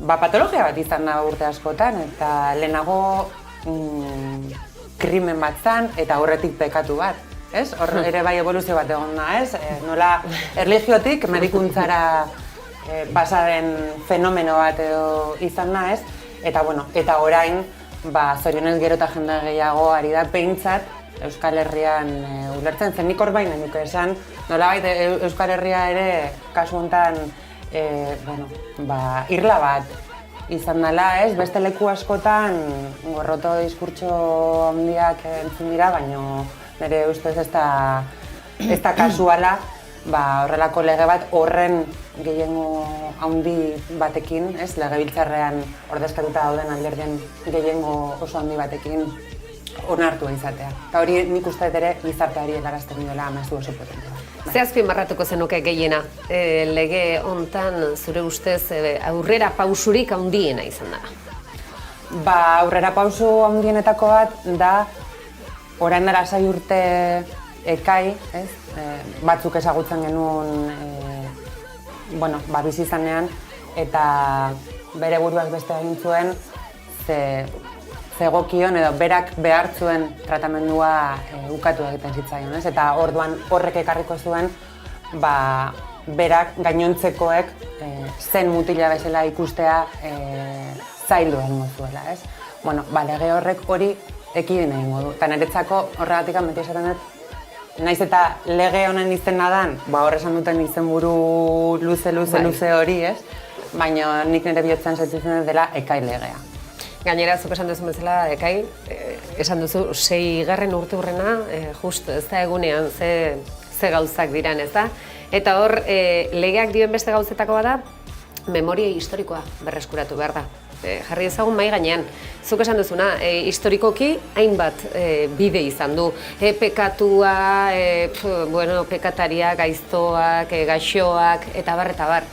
patologia bat izan da urte askotan, eta lehenago krimen bat zan eta horretik pekatu bat. Ez? Hor ere bai evoluzio bat egon da, ez? Nola erlijiotik medikuntzara pasaren fenomeno bat edo izan da, ez? Eta, eta orain, zorionez gero eta jende gehiago ari da behintzat Euskal Herrian ulertzen zen. Nik hor baina nuke esan, nolabait Euskal Herria ere kasu honetan irla bat izan dela, ez? Beste leku askotan gorroto diskurtso handiak entzun dira, baina nire ustez ez da kasuala horrelako lege bat horren gehiengo handi batekin, ez? Legebiltzarrean ordezkatuta dauden alderdien gehiengo oso handi batekin onartua izatea. Eta hori nik uste ere gizarteari helarazten diola mezu oso potente bat. Ze azpimarratuko zenuke gehiena, lege hontan zure ustez aurrera pausurik handiena izan da? Aurrera pausu handienetako bat da orain dela 6 urte ekai, ez? Batzuk ezagutzen genuen bizi izanean eta bere buruak beste egin zuen zegokion edo berak behar zuen tratamendua ukatu egiten zitzaion, ez? Eta orduan horrek ekarriko zuen berak gainontzekoek zen mutila bezala ikustea zaildu egingo zuela, ez? Lege horrek hori ekidin egingo du. Eta niretzako horregatik beti esaten dut, naiz eta lege honen izena dan, hor esan duten izenburu luze hori, ez? Baina nik nire bihotzen sentitzen dela ekai legea. Gainera, zuk esan duzu bezala, ekai, esan duzu 6. urteurrena, justu, ez da egunean, ze gauzak diran, ez da? Eta hor, legeak dioen beste gauzetako da, memoria historikoa berreskuratu behar da. Jarri ezagun mai gainean. Zuk esan duzuna, historikoki hainbat bide izan du. Pekatua, pekataria, gaiztoak, gaixoak, eta bar.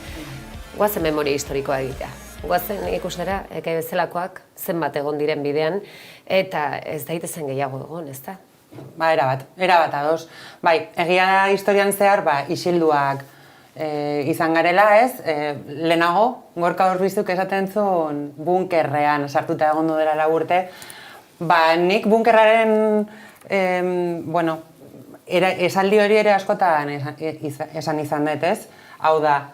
Guazen memoria historikoa egitea. Guazen ikustera, ekai bezalakoak zenbat egon diren bidean, eta ez daitezen gehiago egon, ez da? Erabat ados. Egia da historian zehar, isilduak izan garela, ez? Lehenago, Gorka Urbizuk esaten zuen bunkerrean sartuta egon dela 4 urte. Nik bunkerraren, esaldi hori ere askotan esan izan dut, ez? Hau da,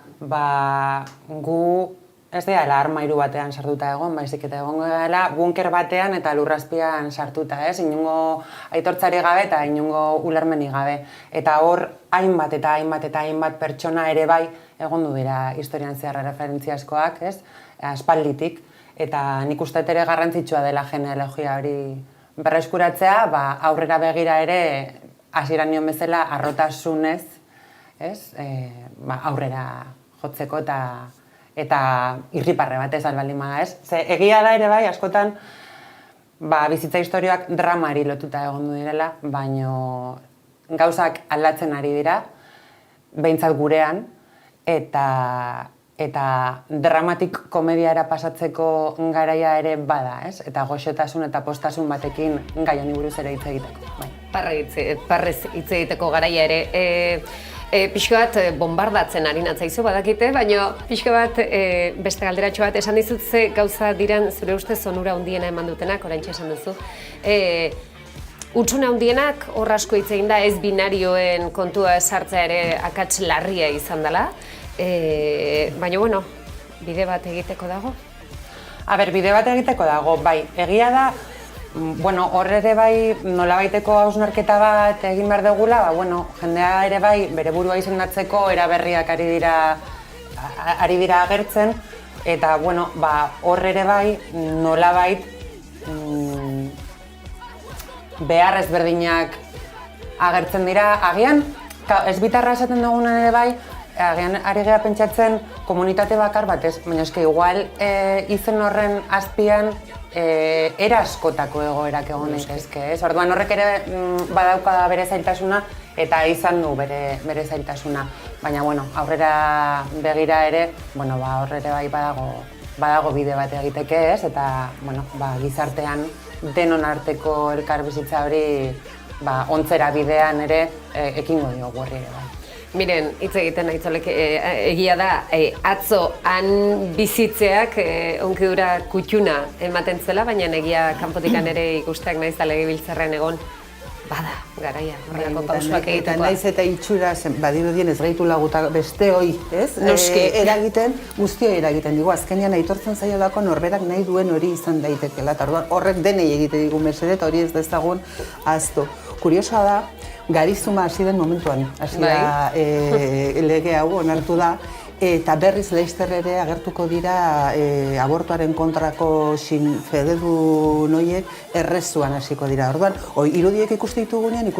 gu ez dela armairu batean sartuta egon, baizik eta egongo dela bunker batean eta lurrazpian sartuta, ez? Inongo aitortzari gabe eta inongo ulermeni gabe. Eta hor hainbat pertsona ere bai egondu dira historian zehar referentziaskoak, ez? Aspalditik. Eta nik uste ere garrantzitsua dela genealogia hori berreskuratzea, aurrera begira ere hasieran nion bezala harrotasunez, ez? Aurrera jotzeko eta irriparre batez albaldin bada, ez? Ze egia da ere bai, askotan bizitza historioak dramari lotuta egondu direla, baino gauzak aldatzen ari dira, behintzat gurean, eta dramatik komediara pasatzeko garaia ere bada, ez? Eta goxotasun eta postasun batekin gai honi buruz ere hitz egiteko. Parrez hitz egiteko garaia ere. Pixka bat bombardatzen ari natzaizu badakite, baina pixka bat beste galderatxo bat esan dizut ze gauza diran zure ustez onura handiena eman dutenak, oraintxe esan duzu. Hutsune handienak hor asko hitz egin da, ez binarioen kontua sartzea ere akats larria izan dela, baina bide bat egiteko dago? Bide bat egiteko dago, bai, egia da, hor ere bai nolabaiteko hausnarketa bat egin behar dugula, jendea ere bai bere burua izendatzeko eraberriak ari dira agertzen, eta hor ere bai nolabait behar ezberdinak agertzen dira. Agian, ez bitarra esaten dugunen ere bai, agian ari gara pentsatzen komunitate bakar batez, baina eske igual izen horren azpian era askotako egoerak egon daitezke, ez? Orduan horrek ere badauka bere zailtasuna eta izan du bere zailtasuna. Baina aurrera begira ere, hor ere bai badago bide bat egiteke, ez? Eta gizartean denon arteko elkarbizitza hori ontzera bidean ere ekingo diogu horri ere bai. Miren, hitz egiten aitzolek, egia da, atzo han bizitzeak onkidura kutxuna ematen zela, baina egia kanpotikan ere ikusteak naiz da legebiltzarrean egon, bada, garaia, horrelako pausoak Eta egitekoa. naiz eta itxura badirudien ez gaitu laguta beste hoi, ez? Noski. Eragiten, guztioi eragiten digu, azkenean aitortzen zaiolako norberak nahi duen hori izan daitekela, eta orduan horrek denei egite digu mesede, eta hori ez dezagun ahaztu. Kuriosoa da, Garizuma hasi den momentuan, hasi da lege hau onartu da, eta berriz Leister ere agertuko dira abortuaren kontrako fededu noiek errezuan hasiko dira. Orduan, irudiek ikuste ditugunean,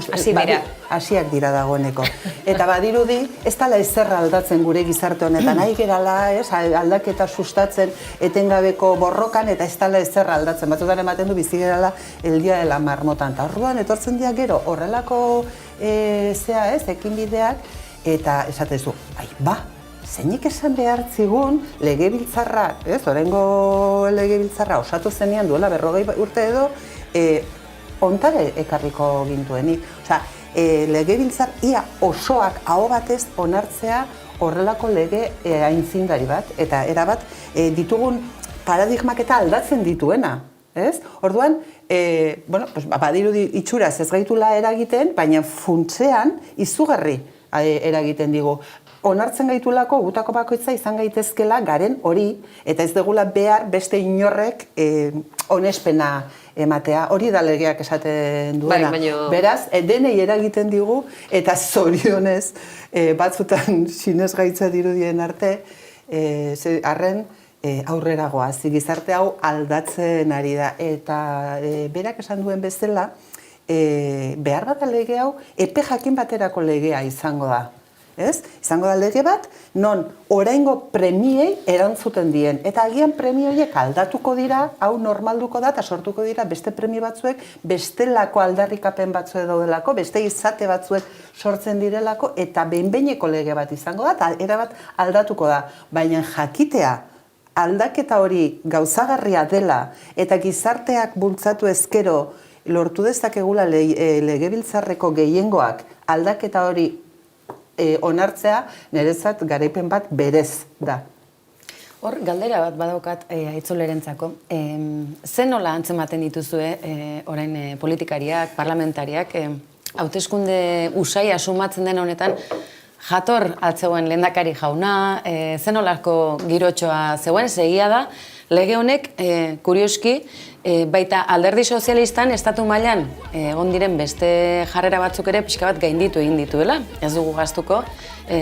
hasiak dira dagoeneko. Eta badirudi, ez dela ezerra aldatzen gure gizarte honetan, nahi gerala, aldaketa sustatzen etengabeko borrokan, eta ez dela ezerra aldatzen. Batzutan ematen du bizi gerala el dia de la marmotan. Eta orduan, etortzen dira gero, horrelako ekinbideak, eta esatezu, zeinik esan behar zigun legebiltzarra, oraingo legebiltzarra osatu zenean duela 40 urte edo, ontare ekarriko gintuenik. Legebiltzar ia osoak aho batez onartzea horrelako lege aintzindari bat, eta erabat ditugun paradigmak eta aldatzen dituena. Orduan, badirudi itxuraz ez gaitula eragiten, baina funtsean izugarri eragiten digu. Onartzen gaitulako gutako bakoitza izan gaitezkela garen hori, eta ez degula behar beste inorrek onespena ematea. Hori da legeak esaten duena. Beraz, denei eragiten digu, eta zorionez batzutan sinesgaitza dirudien arte, arren aurrera goaz. Gizarte hau aldatzen ari da, eta berak esan duen bezala, behar bat lege hau epe jakin baterako legea izango da. Izango da lege bat, non oraingo premiei erantzuten dien. Eta agian premio horiek aldatuko dira, hau normalduko da, eta sortuko dira beste premio batzuek, bestelako aldarrikapen batzuek daudelako, beste izate batzuek sortzen direlako, eta behin-behineko lege bat izango da, eta erabat aldatuko da. Baina jakitea, aldaketa hori gauzagarria dela, eta gizarteak bultzatu ezkero, lortu dezakegula legebiltzarreko gehiengoak aldaketa hori onartzea, niretzat garaipen bat berez da. Hor, galdera bat badaukat aitzolerentzako. Zer nola antzematen dituzue orain politikariak, parlamentariak, hauteskunde usai asumatzen den honetan, jator atzegoen lehendakari jauna, zer nolako girotxoa zegoen, segia da, lege honek, kurioski, baita alderdi sozialistan estatu mailan egon diren beste jarrera batzuk ere pixka bat gainditu egin dituela. Ez dugu gaztuko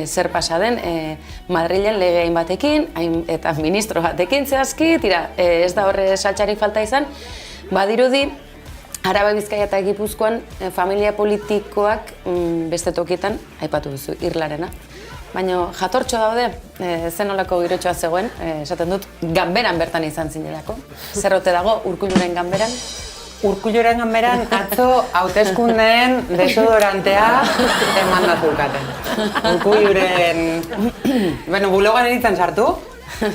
zer pasa den Madrilen lege batekin eta ministro batekin zehazki, ez da horre saltxarik falta izan. Badirudi, Araba, Bizkaia eta Gipuzkoan familia politikoak beste tokietan, aipatu duzu, irlarena. Baina jatortxo daude, zenolako girotxoa zegoen, esaten dut, ganberan bertan izan zinelako. Zerrote dago, Urkulluren ganberan? Urkulluren ganberan atzo hauteskundeen desodorantea emandazukaten. Urkulluren... bulogan nintzen sartu,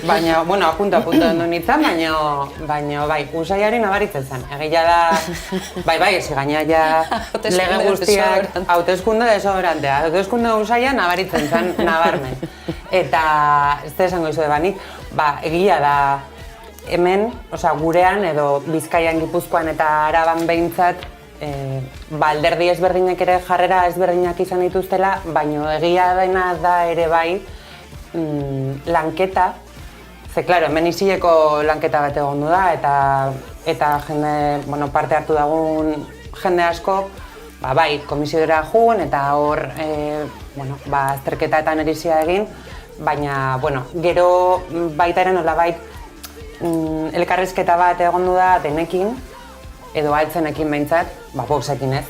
baina, apunta ondo nintzen, baina, usaiari nabaritzen zen. Egia da, ez gaina ja lege guztiak hauteskunde desodorantea. Hauteskunde usaia nabaritzen zen, nabarmen. Eta, ez da esango izu ebanik, egia da hemen, gurean edo Bizkaian, Gipuzkoan eta Araban behintzat, alderdi ezberdinek ere jarrera ezberdinak izan dituztela, baina egia dena da ere bai, lanketa, hemen izileko lanketa bat egondu da, eta jende, parte hartu dagun jende asko, komisiodera jun, eta hor, azterketaetan erizia egin, baina, gero baita ere nolabait, elkarrizketa bat egondu da denekin, edo altzenekin behintzat, Voxekin ez,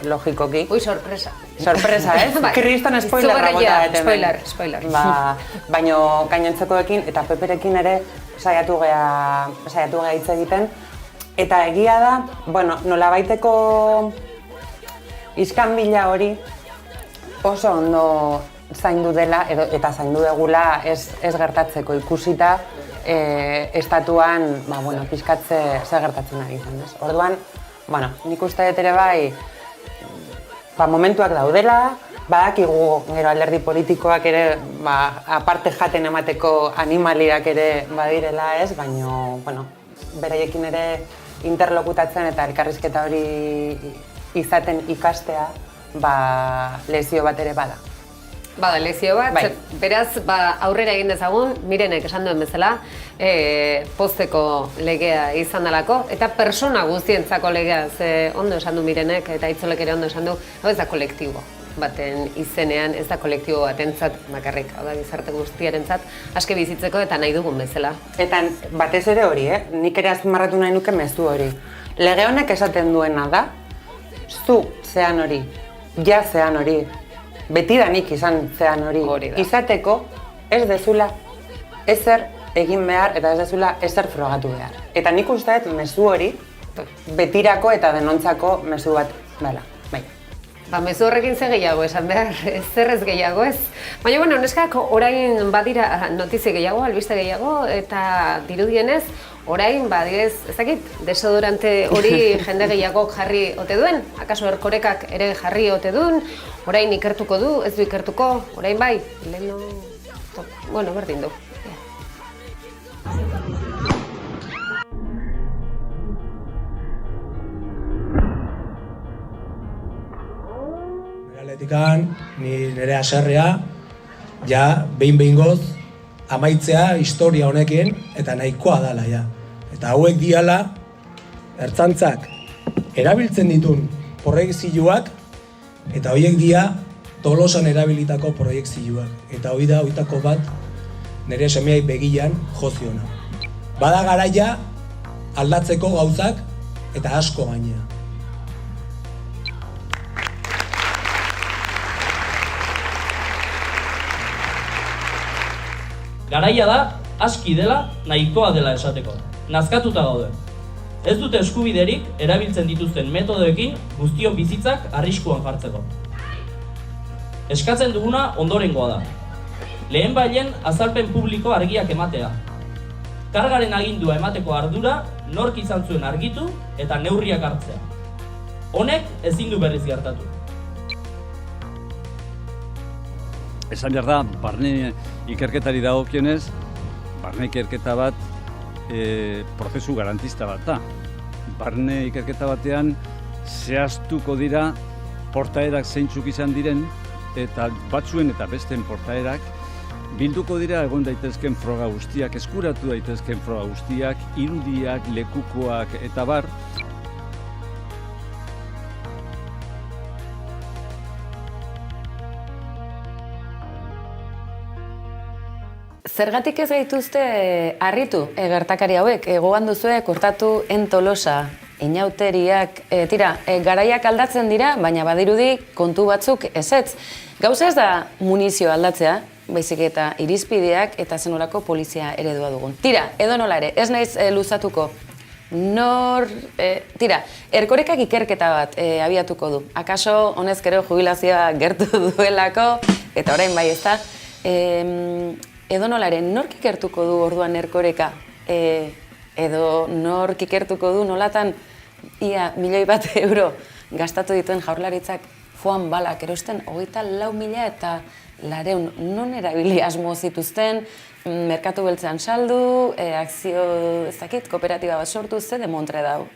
logikoki. Ui, sorpresa. Sorpresa, ez? Kriston spoilerra bota hemen. Spoiler. Baina gainontzekoekin eta Peperekin ere saiatu gea hitz egiten. Eta egia da, nolabaiteko iskanbila hori oso ondo zaindu dela eta zaindu degula ez gertatzeko ikusita estatuan, pixkatze zer gertatzen ari zen, ez? Orduan, nik uste dut ere bai, momentuak daudela, Badakigu gero alderdi politikoak ere aparte jaten emateko animaliak ere badirela ez, baina, bueno, beraiekin ere interlokutatzen eta elkarrizketa hori izaten ikastea, lezio bat ere bada. Bada, lezio bat, beraz, aurrera egin dezagun, Mirenek esan duen bezala, pozteko legea izan dalako, eta persona guztientzako legea, ze ondo esan du Mirenek, eta Itzolek ere ondo esan du, hau ez da kolektibo baten izenean, ez da kolektibo batentzat bakarrik, hau da gizarte guztiarentzat, aske bizitzeko eta nahi dugun bezala. Eta batez ere hori, nik ere azpimarratu nahi nuke mezu hori. Lege honek esaten duena da, zu zean hori, ja zean hori, betidanik izan zean hori, izateko ez dezula ezer egin behar eta ez dezula ezer frogatu behar. Eta nik uste dut mezu hori betirako eta denontzako mezu bat dela. Mezu horrekin ze gehiago esan behar, zer ez gehiago ez. Baina, bueno, neskak orain badira notizie gehiago, albiste gehiago, eta dirudienez, orain badidez, ez dakit, desodorante hori jende gehiago jarri ote duen, akaso Erkorekak ere jarri ote duen, orain ikertuko du, ez du ikertuko, orain bai, leheno, bueno, berdin du. Ni nire haserrea, ja, behin-behingoz, amaitzea historia honekin, eta nahikoa dela, ja. Eta hauek diala, ertzaintzak erabiltzen ditun proiekzioak, eta horiek dia Tolosan erabilitako proiekzioak. Eta hori da, horietako bat, nire semeai begian joziona. Bada garaia aldatzeko gauzak, eta asko gainea. Garaia da, aski dela, nahikoa dela esateko. Nazkatuta gaude. Ez dute eskubiderik erabiltzen dituzten metodoekin guztion bizitzak arriskuan jartzeko. Eskatzen duguna ondorengoa da. Lehenbailen azalpen publiko argiak ematea. Kargaren agindua emateko ardura nork izan zuen argitu eta neurriak hartzea. Honek ezin du berriz gertatu. Esan behar da, barne ikerketari dagokionez, barne ikerketa bat prozesu garantista bat da. Barne ikerketa batean zehaztuko dira portaerak zeintzuk izan diren, eta batzuen eta besteen portaerak bilduko dira egon daitezken froga guztiak, eskuratu daitezken froga guztiak, irudiak, lekukoak eta bar. Zergatik ez gaituzte harritu gertakari hauek, gogoan duzue kortatu Tolosa, inauteriak, garaiak aldatzen dira, baina badirudi kontu batzuk ezetz. Gauza ez da munizio aldatzea, baizik eta irizpideak eta zenolako polizia eredua dugun. Edo nola ere, ez naiz luzatuko. Erkorekak ikerketa bat abiatuko du. Akaso, honezkero jubilazioa gertu duelako, eta orain bai ez da. Edo nolaren, nork ikertuko du orduan Erkoreka? Edo nork ikertuko du nolatan ia €1.000.000 gastatu dituen Jaurlaritzak foan balak erosten 24.000 eta 400 non erabili asmo zituzten, merkatu beltzean saldu, akzio ez dakit, kooperatiba bat sortu ze demontre dau.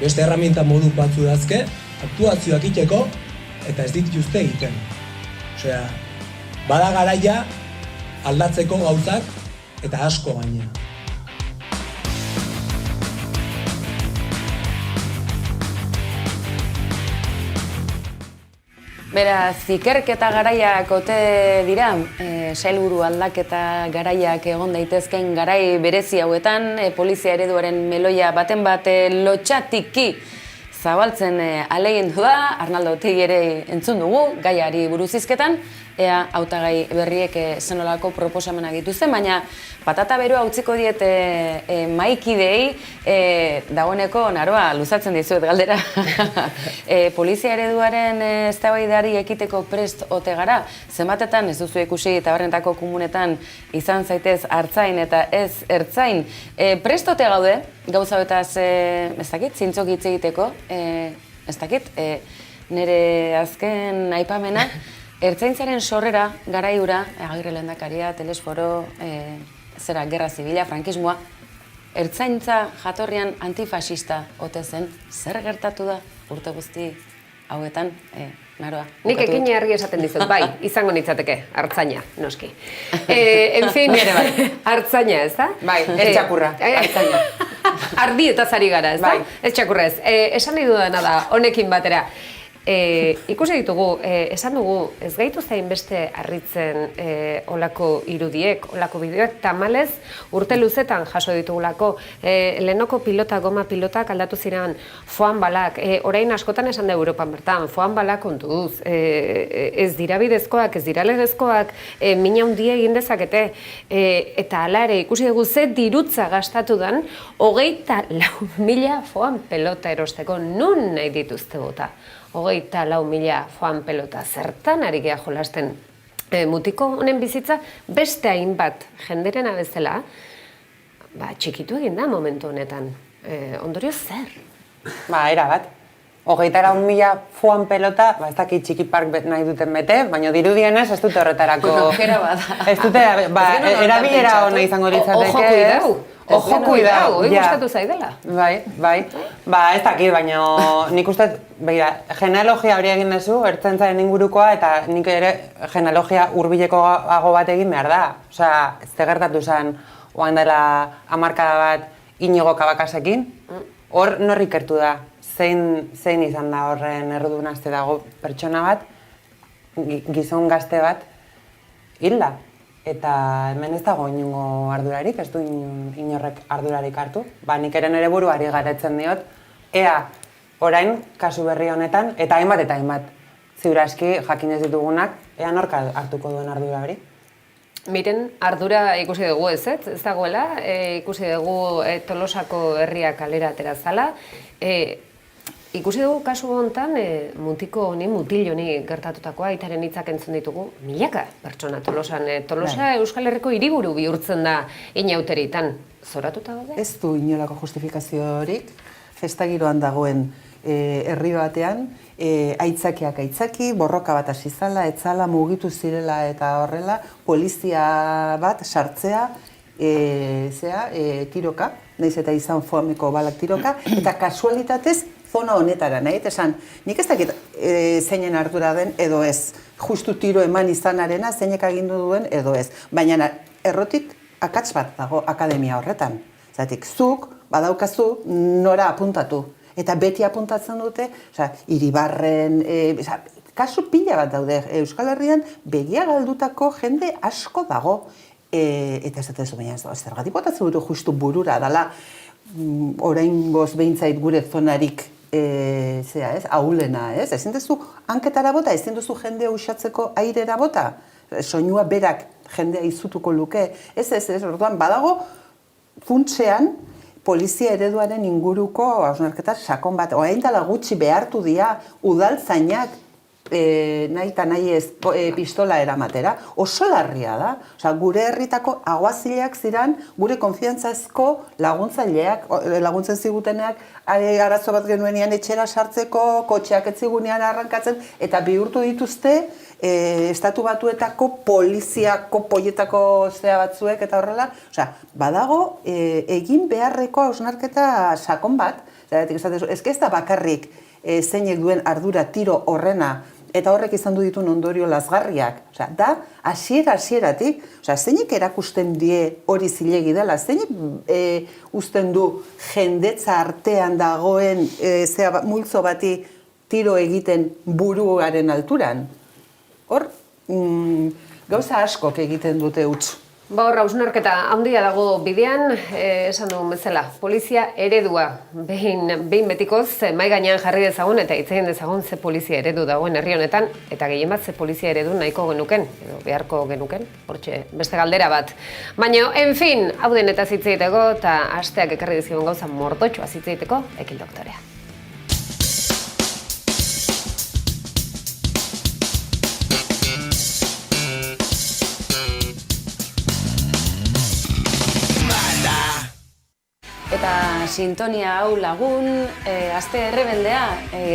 beste herramienta modu batzu dazke, aktuazioak iteko, eta ez dituzte egiten. Osea, bada garaia aldatzeko gauzak, eta asko gainera. Beraz, ikerketa garaiak ote dira, sailburu aldaketa garaiak egon daitezken garai berezi hauetan, polizia ereduaren meloia baten bat lotxatiki zabaltzen ahalegindu da, Arnaldo Otegi ere entzun dugu, gaiari buruz hizketan, ea hautagai berriek zenolako proposamenak dituzten, baina patata berua utziko diet mahaikideei, dagoeneko naroa luzatzen dizuet galdera. Polizia ereduaren eztabaidari ekiteko prest ote gara, zenbatetan ez duzu ikusi taberretako komunetan izan zaitez artzain eta ez ertzain. Prest ote gaude, gauza betaz, ez dakit, zintzok hitz egiteko, ez dakit, nire azken aipamena, ertzaintzaren sorrera, garaiura, Agirre lehendakaria, Telesforo, gerra zibila, frankismoa, ertzaintza jatorrian antifasista ote zen, zer gertatu da urte guzti hauetan, naroa? Nik ekin argi esaten dizut, bai, izango nitzateke, artzaina, noski. En fin, artzaina, ez da? Bai, ez txakurra, artzaina. Ardi eta zari gara, ez da? Ez txakurra ez. Esan nahi dudana da, honekin batera. Ikusi ditugu, esan dugu, ez gaitu zain beste harritzen olako irudiek, olako bideoek, tamalez urte luzetan jaso ditugulako. Lehenoko pilota, goma pilotak aldatu ziren foan balak, orain askotan esan da Europan bertan, foan balak kontuz, ez dira bidezkoak, ez dira legezkoak, mina handia egin dezakete, eta hala ere ikusi dugu ze dirutza gastatu den, 24.000 foan pelota erosteko, nun nahi dituzte bota? 24.000 foan pelota, zertan ari geha jolasten. Mutiko honen bizitza beste hainbat jenderena bezala, txikitu egin da momentu honetan. Ondorio zer? Era bat. 24.000 foan pelota, ez dakit txiki park nahi duten bete, baina dirudienez ez dute horretarako... Aukera bada. Ez dute, erabilera hona izango litzateke. Ojo kuidau. Ojo kuidau, hoi gustatu zaidela. Bai. Ez dakit, baina nik uste, genealogia hori egin duzu, ertzaintzaren ingurukoa, eta nik ere genealogia hurbilekoago bat egin behar da. Osea, ez gertatu zen, oan dela hamarkada bat Inigo Cabacas-ekin, hor norri ikertu da. Zein izan da horren errudunazte dago pertsona bat, gizon gazte bat, hilda. Eta hemen ez dago inongo ardurarik, ez du inorrek ardurarik hartu. Nik ere nire buruari garetzen diot, ea orain, kasu berri honetan, eta hainbat, ziur aski jakin ez ditugunak, ea nork hartuko duen ardura hori. Miren, ardura ikusi dugu ez dagoela, ikusi dugu Tolosako herria kalera atera zala, ikusi dugu kasu honetan mutil honi gertatutakoa, aitaren hitzak entzun ditugu, milaka pertsona Tolosan. Tolosa Euskal Herriko hiriburu bihurtzen da inauteritan. Zoratuta gaude? Ez du inolako justifikaziorik, festagiroan dagoen herri batean, aitzakiak aitzaki, borroka bat hasi zala, etzala mugitu zirela eta horrela, polizia bat sartzea, tiroka, nahiz eta izan foameko balak tiroka, eta kasualitatez zona honetara, nahi, esan, nik ez dakit zeinen ardura den edo ez, justu tiro eman izanarena zeinek agindu duen edo ez, baina errotik akats bat dago akademia horretan. Zatik, zuk, badaukazu, nora apuntatu, eta beti apuntatzen dute, Iribarren, kasu pila bat daude, Euskal Herrian begia galdutako jende asko dago, eta ez dut baina zergatik botatzen dut justu burura, dala, oraingoz behintzait gure zonarik ahulena, ez? Ezin duzu hanketara bota, ezin duzu jendea usatzeko airera bota, soinua berak jendea izutuko luke, ez, orduan badago funtsean polizia ereduaren inguruko hausnarketa sakon bat, orain dela gutxi behartu dira udaltzainak nahi eta nahi ez pistola eramatera, oso larria da. Gure herritako aguazileak ziren, gure konfiantzazko laguntzen ziguteneak arazo bat genuenean etxera sartzeko, kotxeak ez zigunean arrankatzen, eta bihurtu dituzte estatu batuetako poliziako poietako zea batzuek eta horrela. Badago egin beharreko hausnarketa sakon bat, Zeratik esatezu, ez da bakarrik zeinek duen ardura tiro horrena, eta horrek izan du dituen ondorio lazgarriak. Osea, da, hasieratik, zeinek erakusten die hori zilegi dela, zeinek uzten du jendetza artean dagoen multzo bati tiro egiten buruaren alturan. Hor, gauza askok egiten dute huts. Hor, hausnarketa handia dago bidean, esan dugun bezala, polizia eredua behin betikoz mahai gainean jarri dezagun eta hitz egin dezagun ze polizia eredu dagoen herri honetan, eta gehien bat ze polizia eredu nahiko genuken, edo beharko genuken, hortxe beste galdera bat. Baina, en fin, hau denetaz hitz egiteko eta asteak ekarri dizkigun gauza mortotxoa hitz egiteko, Ekil doktorea. Eta sintonia hau lagun, aste errebeldea,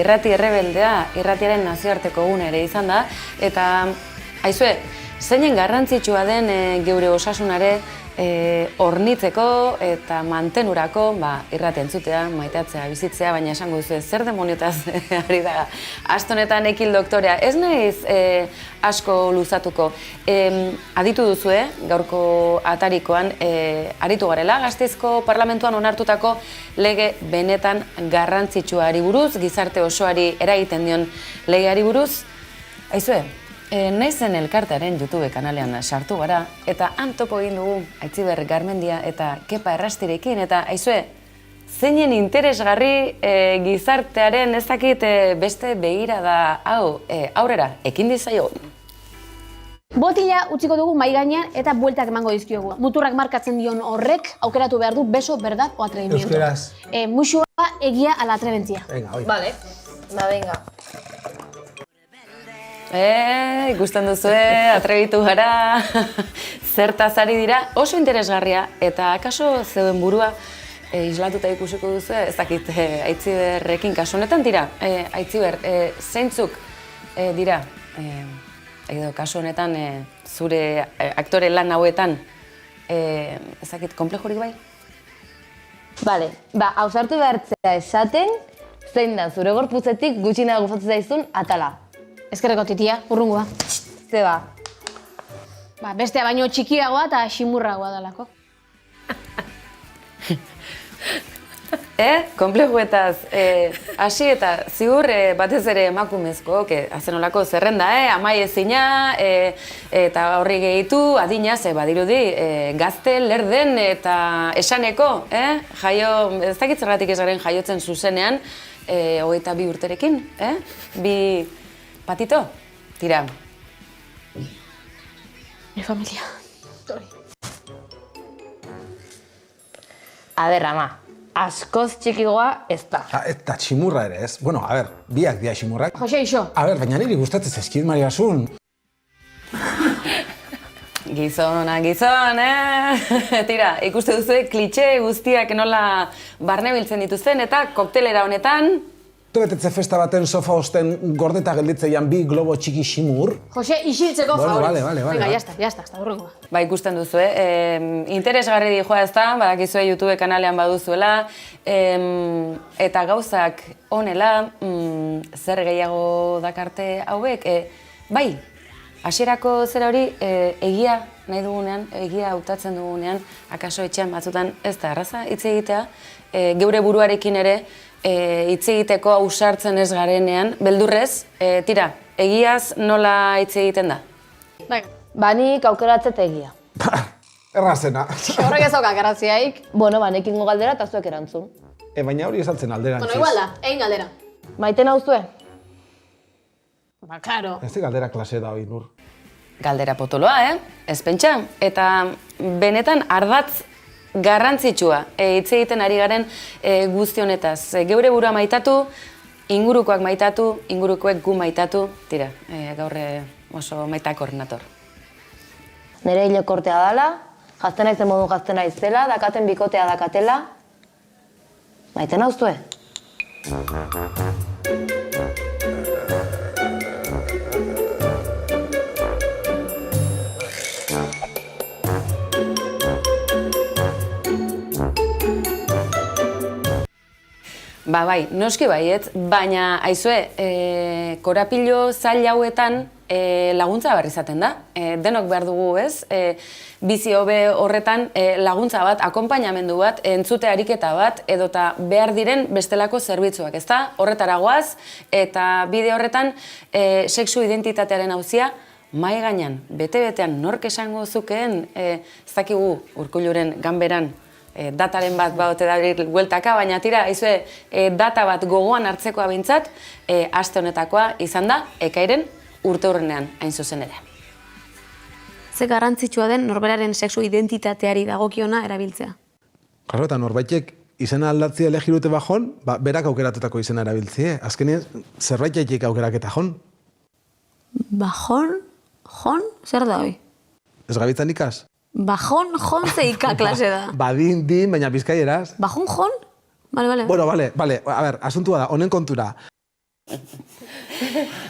irrati errebeldea, irratiaren nazioarteko gune ere izan da. Eta, aizue, zeinen garrantzitsua den geure osasunare hornitzeko eta mantenurako irrati entzutea, maitatzea, bizitzea, baina esango duzu zer demoniotaz ari da astonetan Ekil doktorea. Ez naiz asko luzatuko. Aditu duzue, gaurko atarikoan, aritu garela, Gasteizko parlamentuan onartutako lege benetan garrantzitsuari buruz, gizarte osoari eragiten dion legeari buruz. Aizue, Naizen elkartearen YouTube kanalean sartu gara, eta han topo egin dugu Aitziber Garmendia eta Kepa Errastirekin, eta aizue, zeinen interesgarri gizartearen ez dakit beste begirada hau aurrera, ekin dizaiogun. Botila utziko dugu mahai gainean eta bueltak emango dizkiogu. Muturrak markatzen dion horrek aukeratu behar du beso, verdad o atrevimiento. Euskeraz. Muxua, egia ala atrebentzia. Venga, oi. Vale, venga. Ikusten duzue, atrebitu gara, zertaz ari dira, oso interesgarria, eta akaso zeuden burua islatuta ikusiko duzu, ez dakit Aitziberrekin kasu honetan dira. Aitziber, zeintzuk dira, edo kasu honetan zure aktore lan hauetan, ez dakit, komplejorik bai? Bale, hausartu behartzea esaten, zein da zure gorputzetik gutxina gustatzen zaizun atala. Eskerreko titia, urrungoa. Zeba. Bestea baino txikiagoa eta ximurragoa dalako. Komplejuetaz, hasi eta ziur batez ere emakumezko, azenolako zerrenda, amai ezina, eta horri gehitu, adina, badirudi, gazte, lerden eta esaneko, jaio, ez dakit zergatik ez garen jaiotzen zuzenean, 22 urterekin, bi patito, tira. Mi familia. Aber, ama. Askoz txikigoa ez da. Eta tximurra ere ez. Bueno, a ber, biak dia tximurrak. Jose, iso. A ber, baina niri gustatzen zaizkit Mariasun. Gizona, Tira, ikuste duzu klitxe guztiak nola barne biltzen dituzten eta koktelera honetan... Betetze festa baten sofa osten gordeta gelditzeian bi globo txiki ximur. Jose, isiltzeko favoriz. Vale. Venga, jazta, ez da urrengoa. Ikusten duzu, interesgarri dijoa ez da, badakizue YouTube kanalean baduzuela, eta gauzak honela, zer gehiago dakarte hauek, bai, hasierako zera hori, egia nahi dugunean, egia hautatzen dugunean, akaso etxean batzutan ez da erraza hitz egitea, geure buruarekin ere, hitz egiteko ausartzen ez garenean, beldurrez, tira, egiaz nola hitz egiten da? Banik aukeratzet egia. Errazena. Horrek ez aukak erraziaik. Bueno, nekingo galdera eta zuek erantzun. Baina hori esaltzen alderantziz. Bueno, igual da, egin galdera. Maite nauzue? Claro. Ez galdera klase da hori, Nur. Galdera potoloa, ez pentsa. Eta benetan ardatz garrantzitsua hitz egiten ari garen guzti honetaz. Geure burua maitatu, ingurukoak maitatu, ingurukoek gu maitatu. Tira, gaur oso maitakor nator. Nere hilo kortea dala, jazten naizen modu jazten naizela, dakaten bikotea dakatela. Maite nauzue? Ba bai, noski baietz, baina aizue, korapilo zail hauetan laguntza behar izaten da. Denok behar dugu, ez? Bizi hobe horretan laguntza bat, akonpainamendu bat, entzute ariketa bat, edota behar diren bestelako zerbitzuak, ezta? Horretara goaz, eta bide horretan sexu identitatearen auzia mahai gainean, bete-betean nork esango zukeen, ez dakigu Urkulluren ganberan, dataren bat baute dabil bueltaka, baina tira, aizue, data bat gogoan hartzekoa bintzat, aste honetakoa izan da, ekairen urteurrenean hain zuzen ere. Ze garrantzitsua den norberaren sexu identitateari dagokiona erabiltzea. Claro, eta norbaitek izena aldatzea elegirute bajon, berak aukeratutako izena erabiltzie. Azkenien, zerbaitek aukeraketa jon. Bajon? Jon? Zer da hoi? Ez gabitzan ikaz? Bajon, jon zeika klase da. Badin, baina bizkaieraz. Bajon, jon? Bale. Bueno, bale. A ber, asuntua da, honen kontura.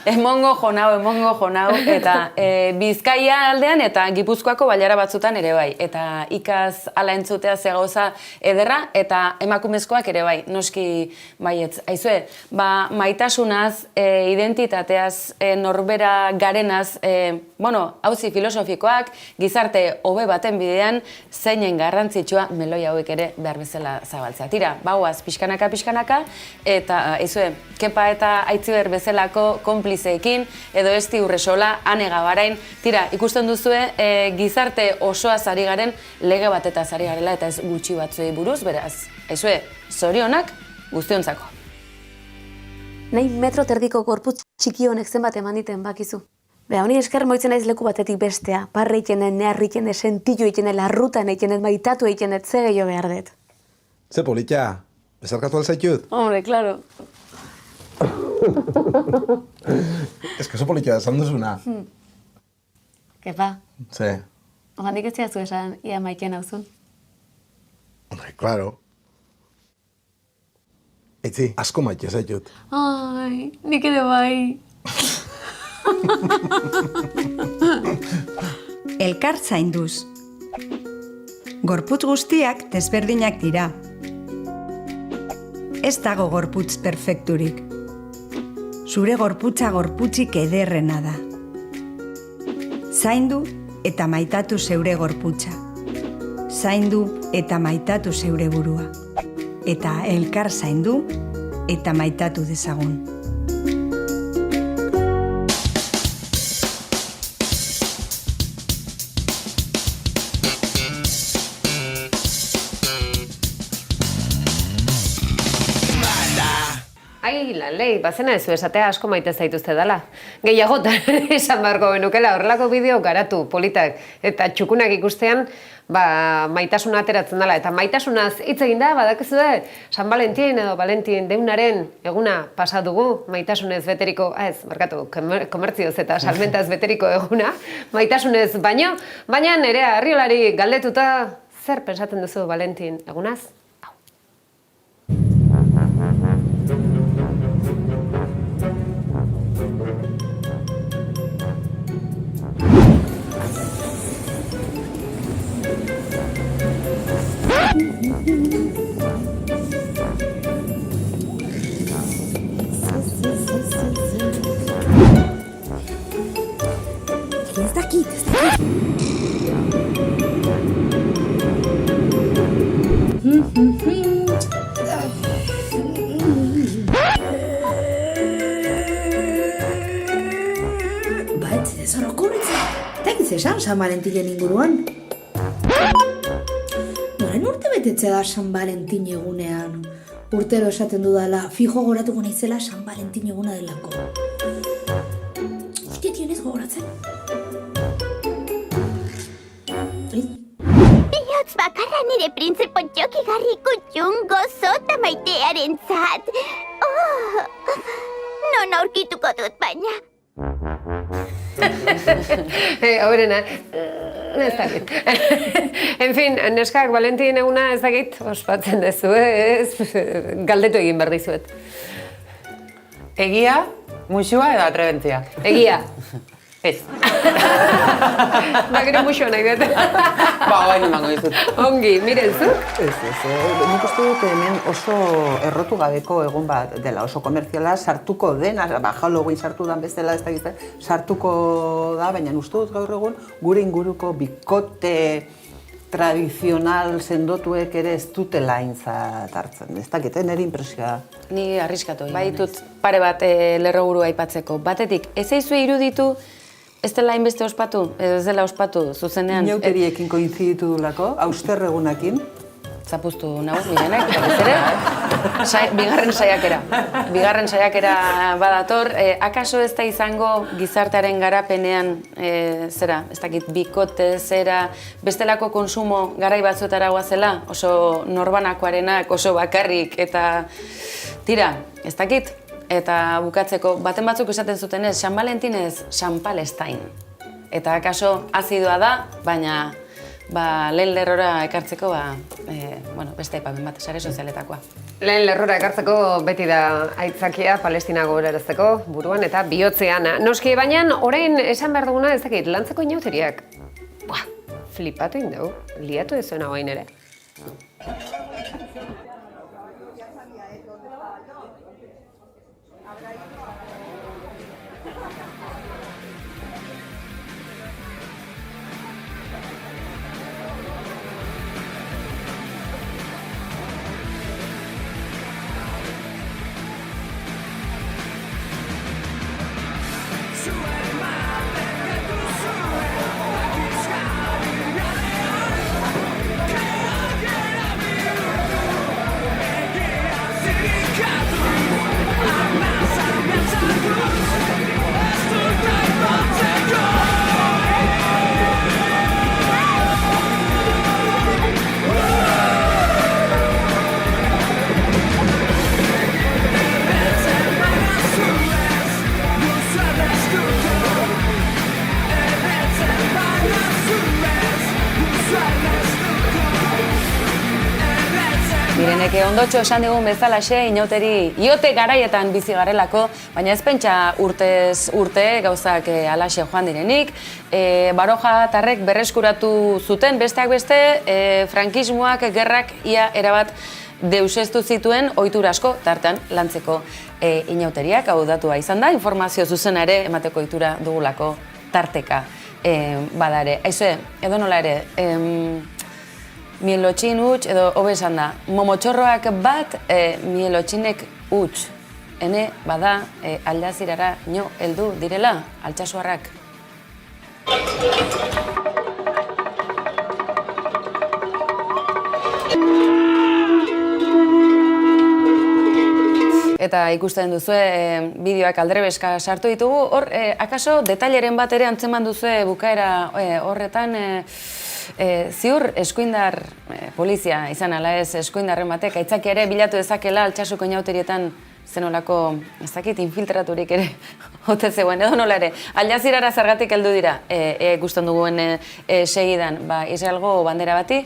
Emongo jonau, eta Bizkaia aldean eta Gipuzkoako bailara batzutan ere bai. Eta ikaz ala entzutea ze gauza ederra eta emakumezkoak ere bai. Noski baietz. Aizue, maitasunaz, identitateaz, norbera garenaz, hauzi filosofikoak, gizarte hobe baten bidean, zeinen garrantzitsua meloi hauek ere behar bezala zabaltzea. Tira, bauaz, pixkanaka, eta aizue, kepa eta aitziber bezalako konplizeekin, edo esti urresola, anega barain. Tira, ikusten duzue, gizarte osoa zari garen lege batetaz ari garela eta ez gutxi batzuei buruz, beraz. Aizue, zorionak guztiontzako. Nahi metro terdiko gorputz txiki honek zenbat eman diten bakizu. Honi esker moitzen naiz leku batetik bestea. Parre ikenen, neharri ikenen, sentilu ikenen, larrutan ikenen, maitatu ikenen, ze gehiago behar dut. Ze politxa, bezarkatu alzaitut? Hombre, claro. Ez que oso politxa esan duzuna. Kepa, Ze? ogandik ez ziazu esan ia maiken hauzun. Hombre, claro. Eitzi, asko maite zaitut. Ai, nik ere bai. Elkar zainduz. Gorputz guztiak desberdinak dira. Ez dago gorputz perfekturik. Zure gorputza gorputzik ederrena da. Zaindu eta maitatu zeure gorputza. Zaindu eta maitatu zeure burua. Eta elkar zaindu eta maitatu dezagun. Ai, lanlei, bazena ez esatea asko maite zaituzte dela. Gehiagotan esan beharko benukela, horrelako bideo garatu, politak eta txukunak ikustean, maitasuna ateratzen dela. Eta maitasunaz hitz egin da, badakizu da, San Valentin edo Valentin deunaren eguna pasa dugu, maitasunez beteriko, komertzioz eta salmentaz beteriko eguna, maitasunez baino, baina Nerea Arriolari galdetuta, zer pensatzen duzu Valentin egunaz? Ez dakit. Ez horrokuritza. Eta egiz esan San Valentinen inguruan. Noren urte betetzea da San Valentin egunean. Urtero esaten dudala, fijo goratuko naizela San Valentin eguna delako. Hostia, tionez gogoratzen. Bihotz bakarra nire printze potxoki garri kutxungo zota maitearen zat. Non aurkituko dut baina. Horena, ez dakit. En fin, neskak, Valentin eguna ez dakit ospatzen dezu, ez galdetu egin behar dizuet. Egia, muxua edo atrebentzia? Egia. Ez. Ba, gero muxo nahi dut. Ba, baina emango dizut. Ongi, miren zuk? Ez, nik uste dut hemen oso errotu gabeko egun bat dela, oso komerziala sartuko dena, Halloween sartu dan bezala, ez da gizte, sartuko da, baina uste dut gaur egun gure inguruko bikote tradizional sendotuek ere ez dutela aintzat hartzen. Ez dakit, nire impresioa. Ni arriskatu egin. Baitut pare bat lerroburu aipatzeko. Batetik, ez eizu iruditu ez dela hainbeste ospatu, ez dela ospatu zuzenean. Inauteriekin koinziditu dulako, auster egunakin. Zapuztu nahu, mirenek, berriz ere. Bigarren saiakera badator. Akaso ez da izango gizartearen garapenean, ez dakit, bikote, bestelako konsumo garai batzuetara guazela, oso norbanakoarenak, oso bakarrik, eta tira, ez dakit. Eta bukatzeko, baten batzuk esaten zuten ez, San Valentin ez, San Palestain. Eta akaso azidoa da, baina lehen lerrora ekartzeko, beste aipamen bat, sare sozialetakoa. Lehen lerrora ekartzeko beti da aitzakia Palestina gogorarazteko buruan eta bihotzean. Noski, baina orain esan behar duguna ez dakit, lantzeko inauteriak. Flipatu indau, liatu ez zuena guain ere. Mireneke ondotxo esan digun bezalaxe, inauteri iote garaietan bizi garelako, baina ez pentsa urtez urte gauzak alaxe joan direnik. Barojatarrek berreskuratu zuten besteak beste, frankismoak, gerrak ia erabat deuseztu zituen ohitura asko tartean lantzeko inauteriak, hau datua izan da, informazio zuzena ere emateko ohitura dugulako tarteka badare. Aizue, edo nola ere, mielotxin huts, edo hobe esan da, momotxorroak bat, mielotxinek huts. Hene, bada, Aldazirara nio heldu direla, Altsasuarrak. Eta ikusten duzue, bideoak aldrebeska sartu ditugu, hor, akaso, detaileren bat ere antzeman duzue bukaera horretan, ziur eskuindar polizia izan ala ez eskuindarren batek, aitzaki ere bilatu dezakela Altsasuko inauterietan zenolako, ez dakit, infiltraturik ere ote zegoen, edo nola ere. Aldazirara zergatik heldu dira, ikusten duguen segidan, Israelgo bandera bati,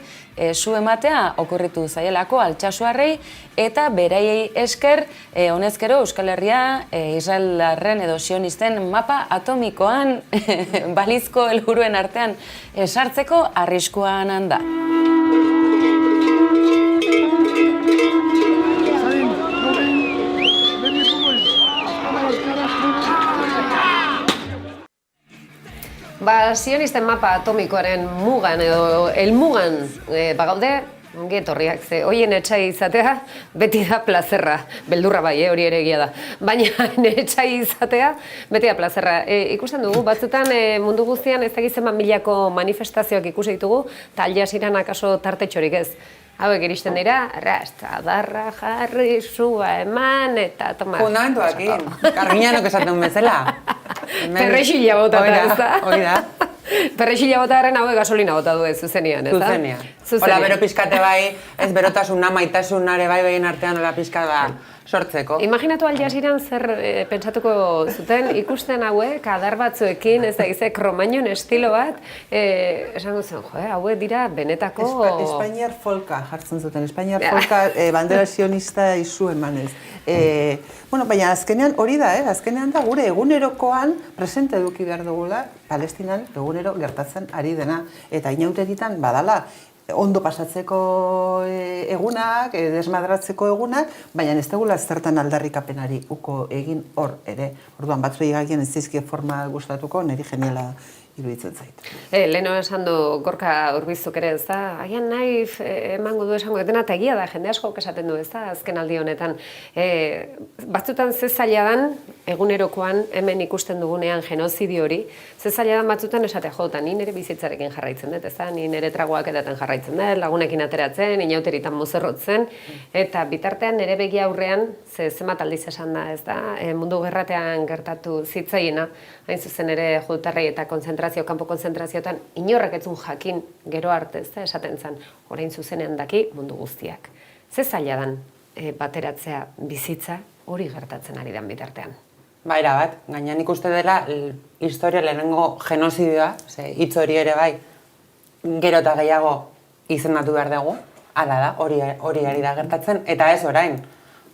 su ematea okurritu zaielako Altsasuarrei, eta beraiei esker, honezkero Euskal Herria, Israelarren edo sionisten mapa atomikoan balizko helburuen artean sartzeko arriskuan handa. Sionisten mapa atomikoaren mugan edo helmugan bagaude, ongi etorriak, ze hoien etxai izatea beti da plazerra. Beldurra bai, hori ere egia da. Baina etxai izatea beti da plazerra. Ikusten dugu, batzutan mundu guztian ez dakizen milako manifestazioak ikusi ditugu, eta Aldasiran akaso tartetxorik ez. Hauek iristen dira, adarra jarri, sua eman, eta toma... Fundamentuakin, Kargiñanok esaten bezala. Perrexila botata, ez da? Hori da. Perrexila botaren hauek gasolina bota du ez, zuzenean, ez da? Zuzenean. Hola, bero pizkate bai, ez berotasuna, maitasunare bai begin artean, hola pizka da, sortzeko. Imaginatu Al Jazeeran zer pentsatuko zuten, ikusten hauek, adar batzuekin, ez da izek, Romagnon estilo bat, esango zen, hauek dira benetako... Espainiar folka jartzen zuten, Espainiar folka bandera sionista izu emanez. Baina azkenean hori da, azkenean da gure egunerokoan presente eduki behar dugula, Palestinan egunero gertatzen ari dena. Eta inauteritan badala, ondo pasatzeko egunak, desmadratzeko egunak, baina ez dugula zertan aldarrikapenari uko egin hor ere. Orduan, batzuei gagien ez zizkie forma gustatuko, niri geniala iruditzen zait. Leheno esan du Gorka Urbizuk ere, ez da, agian nahi emango du esango dena, eta egia da, jende asko esaten du, ez da, azken aldi honetan. Batzutan ze zaila dan, egunerokoan hemen ikusten dugunean genozidio hori, ze zaila dan batzutan esatea jota, ni nire bizitzarekin jarraitzen dut, ez da, ni nire tragoak edaten jarraitzen dut, lagunekin ateratzen, inauteritan mozerrotzen, eta bitartean nire begi aurrean, zenbat aldiz esan da, ez da, mundu gerratean gertatu zitzaiena, hain zuzen ere judutarrei eta kanpo konzentrazioetan inorrek etzun jakin gero arte, ez da, esaten zen, orain zuzenean daki mundu guztiak. Ze zaila dan bateratzea bizitza hori gertatzen ari dan bitartean? Baira bat, gainean ikuste dela historia lehenengo genozidioa, hitz hori ere bai, gero eta gehiago izendatu behar dugu, hala da, hori ari da gertatzen, eta ez orain.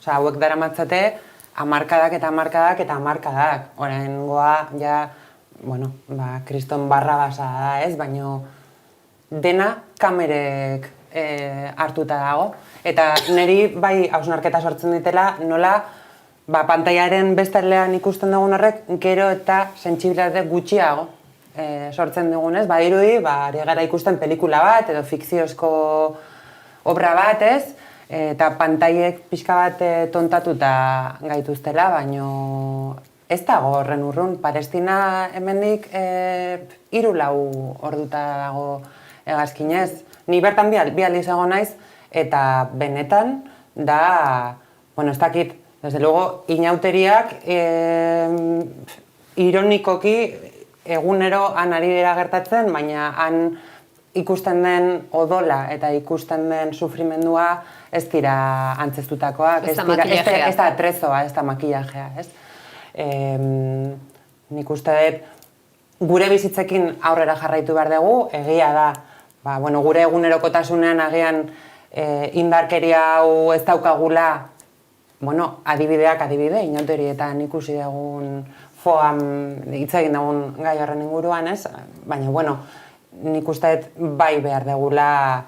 Hauek daramatzate hamarkadak eta hamarkadak eta hamarkadak. Oraingoa, ja, kriston barrabasa da ez, baina dena kamerek hartuta dago. Eta niri bai hausnarketa sortzen ditela, nola pantaiaren bestaldean ikusten dugun horrek, gero eta sentsibilitate gutxiago sortzen dugunez. Badirudi, ari gara ikusten pelikula bat edo fikziozko obra bat ez, eta pantaiek pixka bat tontatuta gaituztela, baino ez dago horren urrun. Palestina hemendik 3-4 orduta dago hegazkinez. Ni bertan bi aldiz egon naiz, eta benetan da, ez dakit, desde luego, inauteriak ironikoki egunero han ari dira gertatzen, baina han ikusten den odola eta ikusten den sufrimendua ez dira antzeztutakoak, ez da atrezoa, ez da makillajea, ez? Nik uste dut gure bizitzekin aurrera jarraitu behar dugu, egia da, gure egunerokotasunean agian indarkeria hau ez daukagula, adibideak adibide, inauterietan ikusi dugun foam hitz egin dugun gai horren inguruan, ez? Baina, nik uste dut bai behar dugula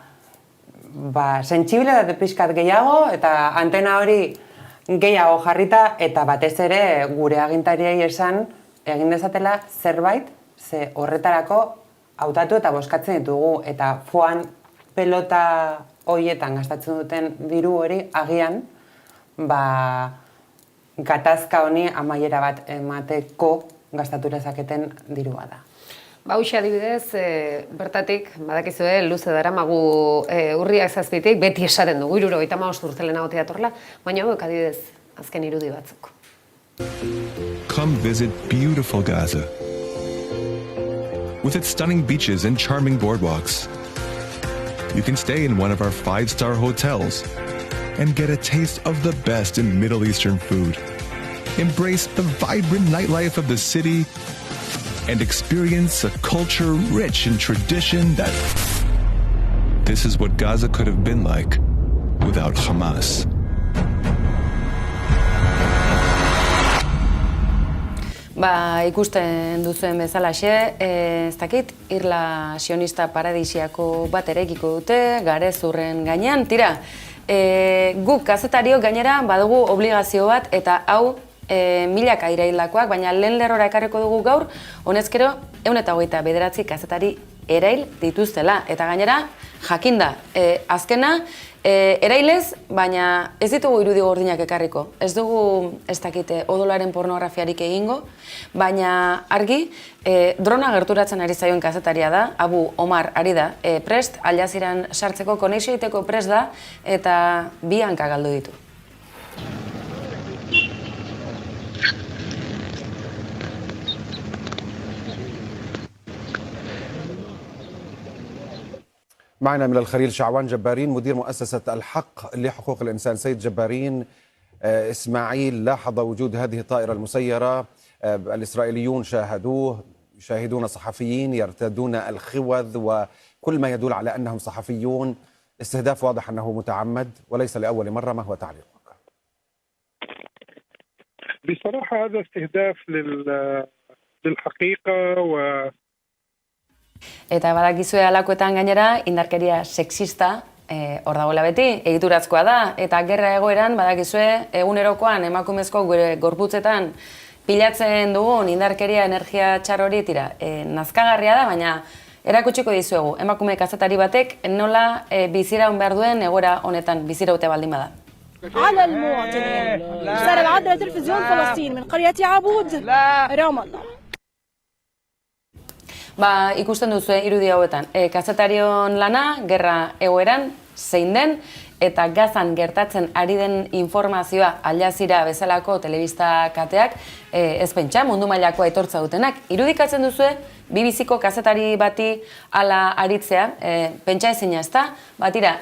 sentsibilitate pixkat gehiago eta antena hori gehiago jarrita eta batez ere gure agintariei esan egin dezatela zerbait, ze horretarako hautatu eta bozkatzen ditugu eta foan pelota horietan gastatzen duten diru hori agian gatazka honi amaiera bat emateko gastatu dezaketen dirua da. Hauxe adibidez, bertatik, badakizue, luze daramagu urriak zazpitik, beti esaten dugu, 75 urte lehenago datorrela, baina hauek adibidez, azken irudi batzuk. Come visit beautiful Gaza. With its stunning beaches and charming boardwalks. You can stay in one of our 5-star hotels and get a taste of the best in Middle Eastern food. Embrace the vibrant nightlife of the city and experience a culture rich in tradition that... This is what Gaza could have been like without Hamas. Ikusten duzuen bezalaxe, ez dakit, irla sionista paradisiako bat erekiko dute, garezurren gainean, tira, guk kazetariok gainera badugu obligazio bat, eta hau milaka iraildakoak, baina lehen lerrora ekarriko dugu gaur, honezkero, 129 kazetari erail dituztela, eta gainera, jakinda, azkena, erailez, baina ez ditugu irudi gordinak ekarriko. Ez dugu, ez dakite, odolaren pornografiarik egingo, baina argi, drona gerturatzen ari zaion kazetaria da, Abu Omar ari da, prest, Al Jazeeran sartzeko konexio egiteko prest da, eta 2 hanka galdu ditu. معنا من الخليل شعوان جبارين مدير مؤسسة الحق لحقوق الإنسان. سيد جبارين، إسماعيل لاحظ وجود هذه الطائرة المسيرة. الإسرائيليون شاهدوه، يشاهدون صحفيين يرتدون الخوذ وكل ما يدل على أنهم صحفيون. استهداف واضح أنه متعمد وليس لأول مرة. ما هو تعليقك؟ بصراحة هذا استهداف للحقيقة Eta badakizue alakoetan gainera, indarkeria sexista hor dagoela beti, egiturazkoa da, eta gerra egoeran badakizue egunerokoan emakumezko gure gorputzetan pilatzen dugun indarkeria energia txar hori tira. Nazkagarria da, baina erakutsiko dizuegu, emakume kazetari batek nola biziraun behar duen egoera honetan biziraute baldin bada. على المواطنين اشتغل عندنا تلفزيون فلسطين من قرية عبود رام الله. Ikusten duzue irudi hauetan, kazetarion lana, gerra egoeran, zein den, eta Gazan gertatzen ari den informazioa Al Jazeera bezalako telebista kateak ez pentsa, mundu mailakoa etortza dutenak. Irudikatzen duzue, BBC-ko kazetari bati ala aritzea, pentsa ezina ezta, batira,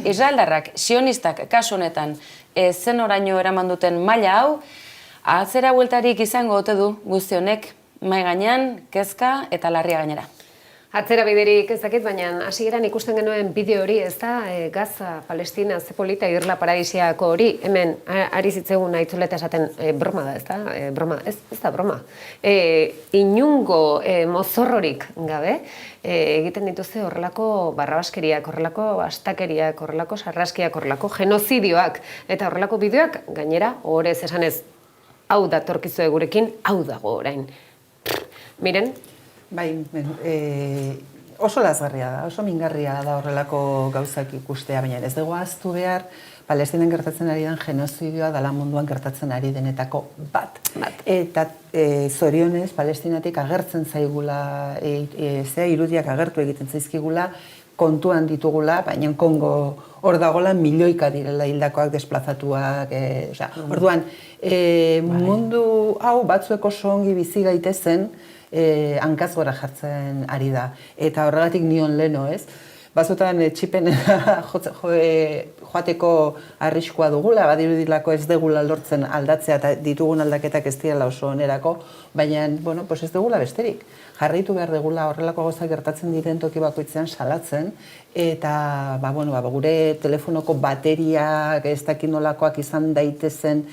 israeldarrak, sionistak kasu honetan zen oraino eraman duten maila hau, atzera bueltarik izango ote du guzti honek, mai gainean, kezka eta larria gainera. Atzera biderik ez dakit, baina hasieran ikusten genuen bideo hori, ez da, Gaza, Palestina, ze polita, Irla Paradisiako hori, hemen ari zitzegun aitzuleta esaten broma da, ez da, broma, ez da broma. Inungo mozorrorik gabe, egiten dituzte horrelako barrabaskeriak, horrelako astakeriak, horrelako sarraskiak, horrelako genozidioak, eta horrelako bideoak gainera, horrez esanez, hau datorkizue gurekin, hau dago orain. Miren? Bai, oso lazgarria da, oso mingarria da horrelako gauzak ikustea, baina ez dugu ahaztu behar, Palestinen gertatzen ari den genozidioa dala munduan gertatzen ari denetako bat. Eta zorionez, Palestinatik agertzen zaigula, irudiak agertu egiten zaizkigula, kontuan ditugula, baina Kongo hor dagoela milioika direla hildakoak, desplazatuak, orduan, mundu hau batzuek oso ongi bizi gaitezen, hankaz gora jartzen ari da. Eta horregatik nion leno, ez? Batzutan txipen joateko arriskua dugula, badirudilako ez degula lortzen aldatzea eta ditugun aldaketak ez direla oso onerako, baina, bueno, pues ez dugula besterik. Jarraitu behar degula horrelako gauzak gertatzen diren toki bakoitzean salatzen, eta gure telefonoko bateriak ez dakit nolakoak izan daitezen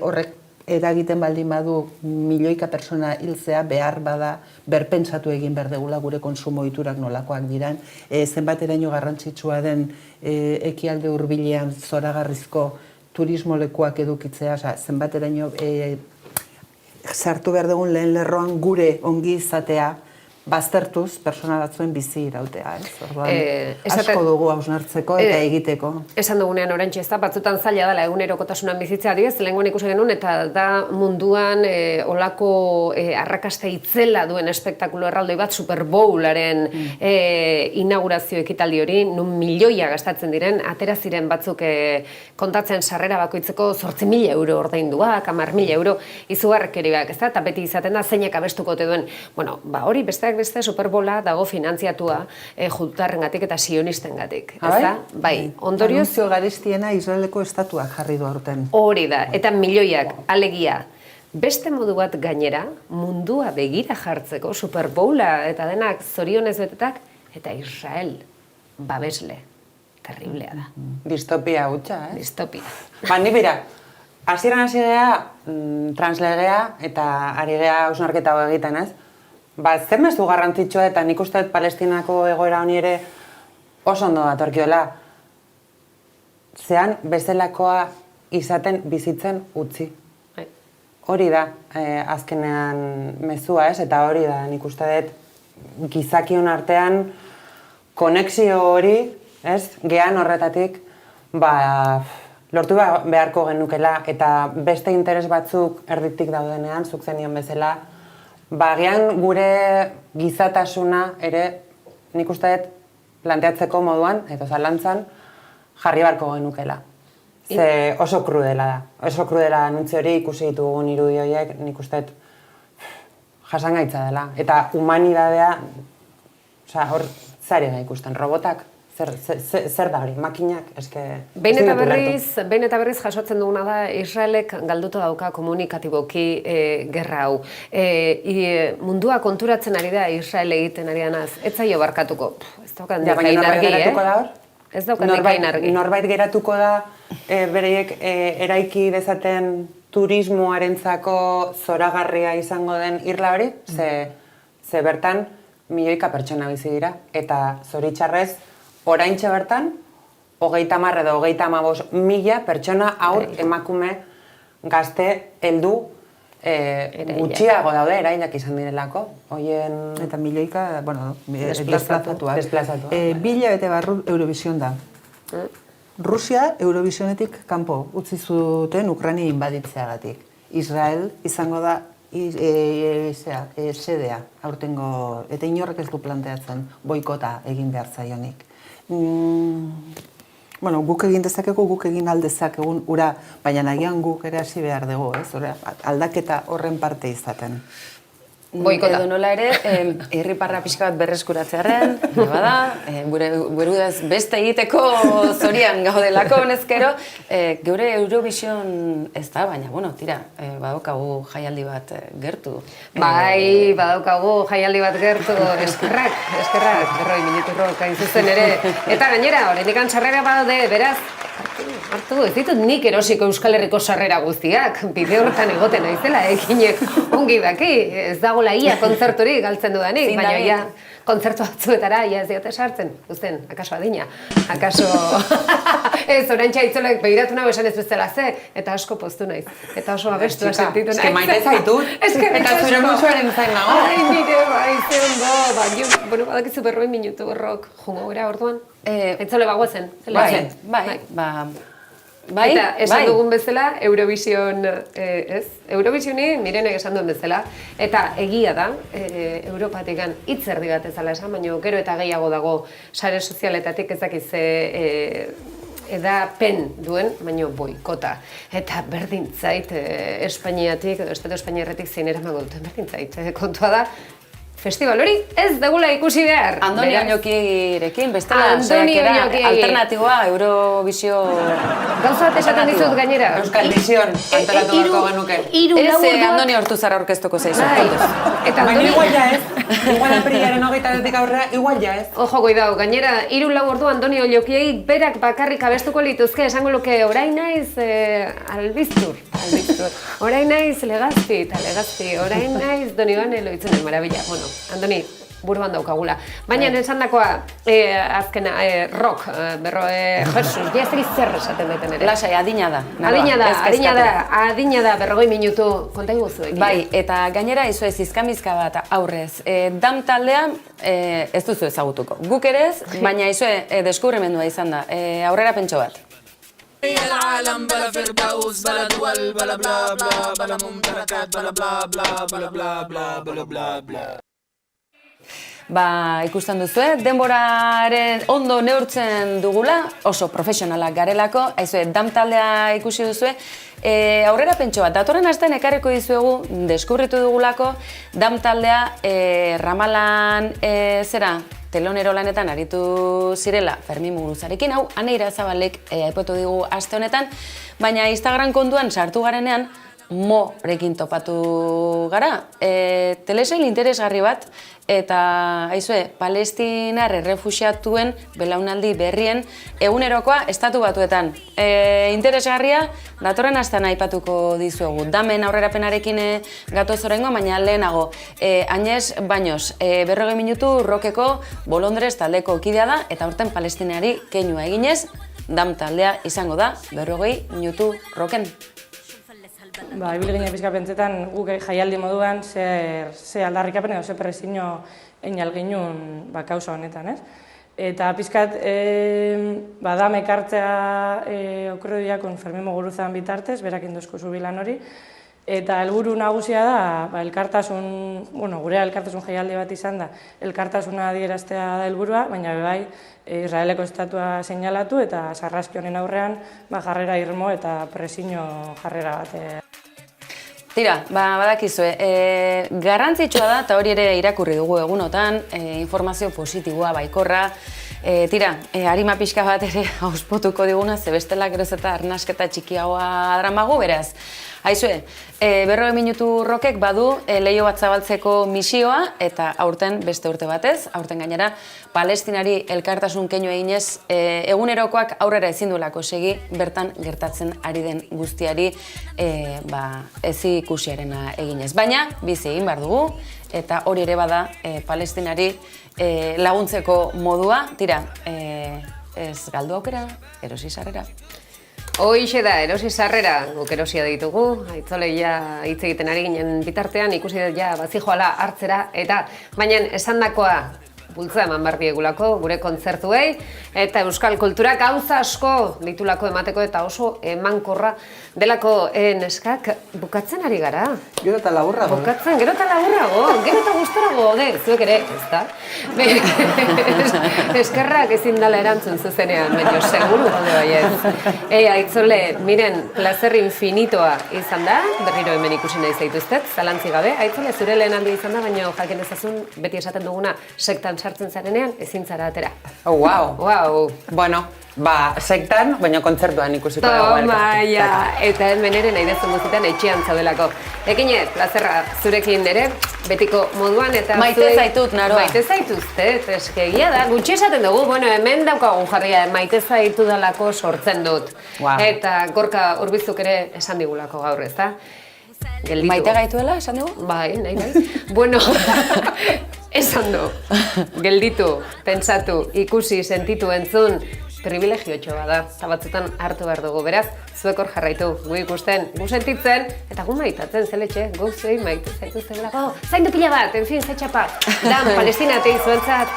horrek eragiten baldin badu milioika persona hiltzea behar bada berpentsatu egin behar degula gure konsumo ohiturak nolakoak diran, zenbateraino garrantzitsua den ekialde hurbilean zoragarrizko turismolekuak edukitzea, zenbateraino sartu behar dugun lehen lerroan gure ongi izatea baztertuz persona batzuen bizi irautea, ez? Orduan, asko dugu hausnartzeko eta egiteko. Esan dugunean oraintxe ez da, batzutan zaila dela egunerokotasunan bizitzea adibidez, lehengoan ikusi genuen eta da munduan olako arrakasta itzela duen espektakulo erraldoi bat Super Bowlaren inaugurazio ekitaldi hori, nun milioia gastatzen diren, atera ziren batzuk kontatzen sarrera bakoitzeko 8.000 euro ordainduak, 10.000 euro izugarrikeriak, ez da, eta beti izaten da zeinek abestuko ote duen. Bueno, hori besteak beste Superbola dago finantziatua judutarrengatik eta sionistengatik, ezta? Bai, ondorioz anunzio garestiena Israeleko estatuak jarri du aurten. Hori da, eta milioiak, alegia. Beste modu bat gainera, mundua begira jartzeko Superbola eta denak zorionez betetak, eta Israel babesle. Terriblea da. Distopia hutsa, eh? Distopia. Ni bera, hasieran hasi gea translegea eta ari gea hausnarketa hau egiten, ez? Zer mezu garrantzitsua eta nik uste dut Palestinako egoera honi ere oso ondo datorkiola. Zean bezalakoa izaten bizitzen utzi. Hori da, azkenean mezua, ez? Eta hori da, nik uste dut gizakion artean konexio hori, ez? Gean horretatik, lortu beharko genukela eta beste interes batzuk erditik daudenean, zuk zenion bezala, Bagian gure gizatasuna ere nik uste dut planteatzeko moduan, eta zalantzan, jarri barko genukela. Ze oso krudela da. Oso krudela anuntzi hori ikusi ditugun irudi horiek nik uste dut jasangaitza dela. Eta humanidadea, hor zari da ikusten, robotak Zer da hori, makinak, eske... Behin eta berriz jasotzen duguna da, Israelek galduta dauka komunikatiboki gerra hau. Mundua konturatzen ari da Israel egiten ari danaz, ez zaio barkatuko. Ez daukat nekain argi, Ez daukat nekain argi. Norbait geratuko da, bereiek eraiki dezaten turismoarentzako zoragarria izango den irla hori, ze bertan milioika pertsona bizi dira, eta zoritxarrez, oraintxe bertan, 30 edo 35.000 pertsona aur emakume gazte heldu gutxiago daude erailak izan direlako. Eta milioika, desplazatua. 2000 bete barru Eurovision da. Rusia Eurovisionetik kanpo utzi zuten Ukraina inbaditzeagatik. Israel izango da sedea aurtengo, eta inorrek ez du planteatzen boikota egin behar zaionik. Guk egin dezakegu, guk egin aldezakegun ura, baina nagian guk ere hasi behar dugu, aldaketa horren parte izaten. Boikota. Edo nola ere, irriparra pixka bat berreskuratzearen, bada, burudaz beste egiteko zorian gaudelako honezkero, geure Eurovision ez da, baina, tira, badaukagu jaialdi bat gertu. Bai, badaukagu jaialdi bat gertu, eskerrak, berroi minuturrok hain zuzen ere. Eta gainera, oraindik sarrera badaude, beraz, hartu, ez ditut nik erosiko Euskal Herriko sarrera guztiak, bide horretan egoten naizela, ekinek ongi daki, ez dagoela ia kontzerturik galtzen dudanik, baina ia kontzertu batzuetara ia ez diote sartzen, guztien, akaso adina, akaso... Ez, oraintxe aitzolek begiratu nago esan ez bezala ze, eta asko poztu naiz, eta oso abestua sentitu naiz. Eske maite zaitut, eta zure musuaren zain nago. Ai, nire, bai, ze ondo, badakizu 40 minutu horrok, jungo gara orduan, aitzole bagoazen. Bai, eta esan dugun bezala, Eurovision, Eurovisioni mirenek esan duen bezala, eta egia da, Europatikan hitz erdi bat ezala esan, baina gero eta gehiago dago sare sozialetatik ezakiz edapen duen, baina boikota. Eta berdin zait, Espainiatik, edo Estatu Espainiarretik zein eramango duten, berdin zait, kontua da, festival hori ez degula ikusi behar. Andoni Oñokirekin, bestela alternatiboa Eurovisio... Gauza bat esaten dizut gainera. Euskal Vision, antaratu beharko genuke. Ez Andoni Hortuzar aurkeztuko zaizu. Baina igual ja ez. Igual aprilaren 20 aurrera, igual ja ez. Ojo, goidau, gainera, 3-4 ordu Andoni Oñokiei berak bakarrik abestuko lituzke, esango luke, orain naiz albiztur. Orain naiz legazpi eta legazpi, orain naiz Donibane Loitzunen, marabila. Andoni, buruan daukagula. Baina esandakoa, azkena, rock, Jesus, jaztegi zer esaten duten ere. Lasai, adina da. Adina da, 40 minutu, konta iguzu. Bai, eta gainera izu ez izkamizka bat aurrez. Dam taldea ez duzu ezagutuko. Guk ere ez, baina izu deskubrimendua izan da. Aurrera pentso bat. العالم بلا فردوس بلا دول بلا بلا بلا بلا ممتلكات بلا بلا بلا بلا بلا بلا بلا بلا بلا. Ikusten duzue, denboraren ondo neurtzen dugula, oso profesionalak garelako, dam taldea ikusi duzue, aurrera pentso bat, datorren astean ekarriko dizuegu, deskubritu dugulako, dam taldea Ramalan telonero lanetan aritu zirela Fermin Muguruzarekin, hau Aneira Zabalek aipatu digu aste honetan, baina Instagram kontuan sartu garenean, Morekin topatu gara. Telesail interesgarri bat, eta Palestinar errefuxiatuen belaunaldi berrien egunerokoa estatu batuetan. Interesgarria, datorren astean aipatuko dizuegu. Damen aurrerapenarekin gatoz oraingoa, baina lehenago. Añez Baños, 40 minutu rokeko Bolondrez taldeko kidea da, eta aurten Palestinari keinua eginez, dam taldea izango da 40 minutu roken. Ibil ginen pixka pentsetan guk jaialdi moduan ze aldarrikapen edo ze presio einal ginun kausa honetan, ez? Eta pixkat badam ekartzea okrodiak Fermin Muguruzan bitartez, berak induzko zubilan hori, eta helburu nagusia da elkartasun, gure elkartasun jaialdi bat izan da, elkartasuna adieraztea da helburua, baina bai Israeleko estatua seinalatu eta sarraski honen aurrean jarrera irmo eta presio jarrera bat. Tira, badakizue, garrantzitsua da, eta hori ere irakurri dugu egunotan, informazio positiboa, baikorra, Tira, arima pixka bat ere auspotuko diguna, ze bestela geroz eta arnasketa txikiagoa dramagu, beraz. Aizue, 40 minutu rokek badu leiho bat zabaltzeko misioa, eta aurten beste urte batez, aurten gainera, Palestinari elkartasun keinu eginez, egunerokoak aurrera ezin duelako segi, bertan gertatzen ari den guztiari ez ikusiarena eginez. Baina, bizi egin behar dugu, eta hori ere bada Palestinari laguntzeko modua, tira, ez galdu aukera, erosi sarrera. Hoixe da, erosi sarrera, guk erosia ditugu, Aitzole ja hitz egiten ari ginen bitartean, ikusi dut ja bazijoala hartzera, eta baina esandakoa bultza eman behar diegulako gure kontzertuei, eta euskal kultura gauza asko ditulako emateko eta oso emankorra delako neskak bukatzen ari gara. Gero eta laburrago. Bukatzen, gero eta laburrago, gero eta gustorago, zuek ere, ez da? Eskerrak ezin dala erantzun zuzenean, baina seguru gaude baiet. Aitzole, miren, plazer infinitoa izan da, berriro hemen ikusi nahi zaituztet, zalantzi gabe. Aitzole, zure lehen aldi izan da, baina jakin ezazun, beti esaten duguna, sektan sartzen zarenean, ezin zara atera. Wow. Bueno, sektan, baina kontzertuan ikusiko dago. Tomaia, eta hemen ere nahi dezun guztietan etxean zaudelako. Ekine, plazerra zurekin ere, betiko moduan, eta maite zaitut, naroa. Maite zaituzte, eskegia da. Gutxi esaten dugu, bueno, hemen daukagun jarria, maite zaitu dalako sortzen dut. Eta Gorka Urbizuk ere esan digulako gaur, ez da? Maite gaituela, esan dugu? Bai. Bueno, esan du, gelditu, pentsatu, ikusi, sentitu, entzun, privilegiotxo bada, eta batzutan hartu behar dugu, beraz, zuek hor jarraitu, gu ikusten, gu sentitzen, eta gu maitatzen, zeletxe, gu zuei maite zaituzten lago, zaindu pila bat, en fin, zaitxapa, dan, Palestina, teiz zuentzat.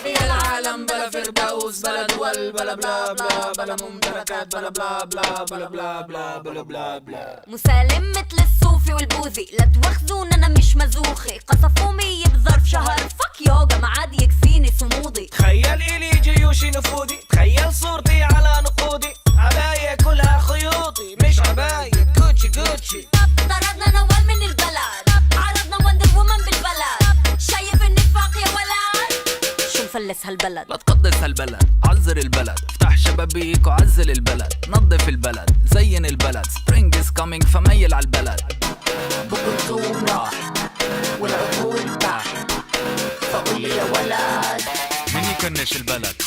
يا العالم بلا فردوس بلا دول بلا بلا بلا بلا ممتلكات بلا بلا بلا بلا بلا بلا بلا بلا بلا مسالم مثل الصوفي والبوذي لا تواخذون انا مش مزوخي قصفوا 100 بظرف شهر فك يوغا ما عاد يكفيني صمودي تخيل الي جيوشي نفودي تخيل صورتي على نقودي عباية كلها خيوطي مش عباية جوتشي جوتشي طردنا نوال من البلد عرضنا وندر وومن بالبلد شايف النفاق يا ولد نفلس هالبلد لا تقدس هالبلد عزر البلد افتح شبابيك وعزل البلد نظف البلد زين البلد سبرينج از كامينج فميل على البلد بكرتون راح والعقول تحت فقول لي يا ولد من يكنش البلد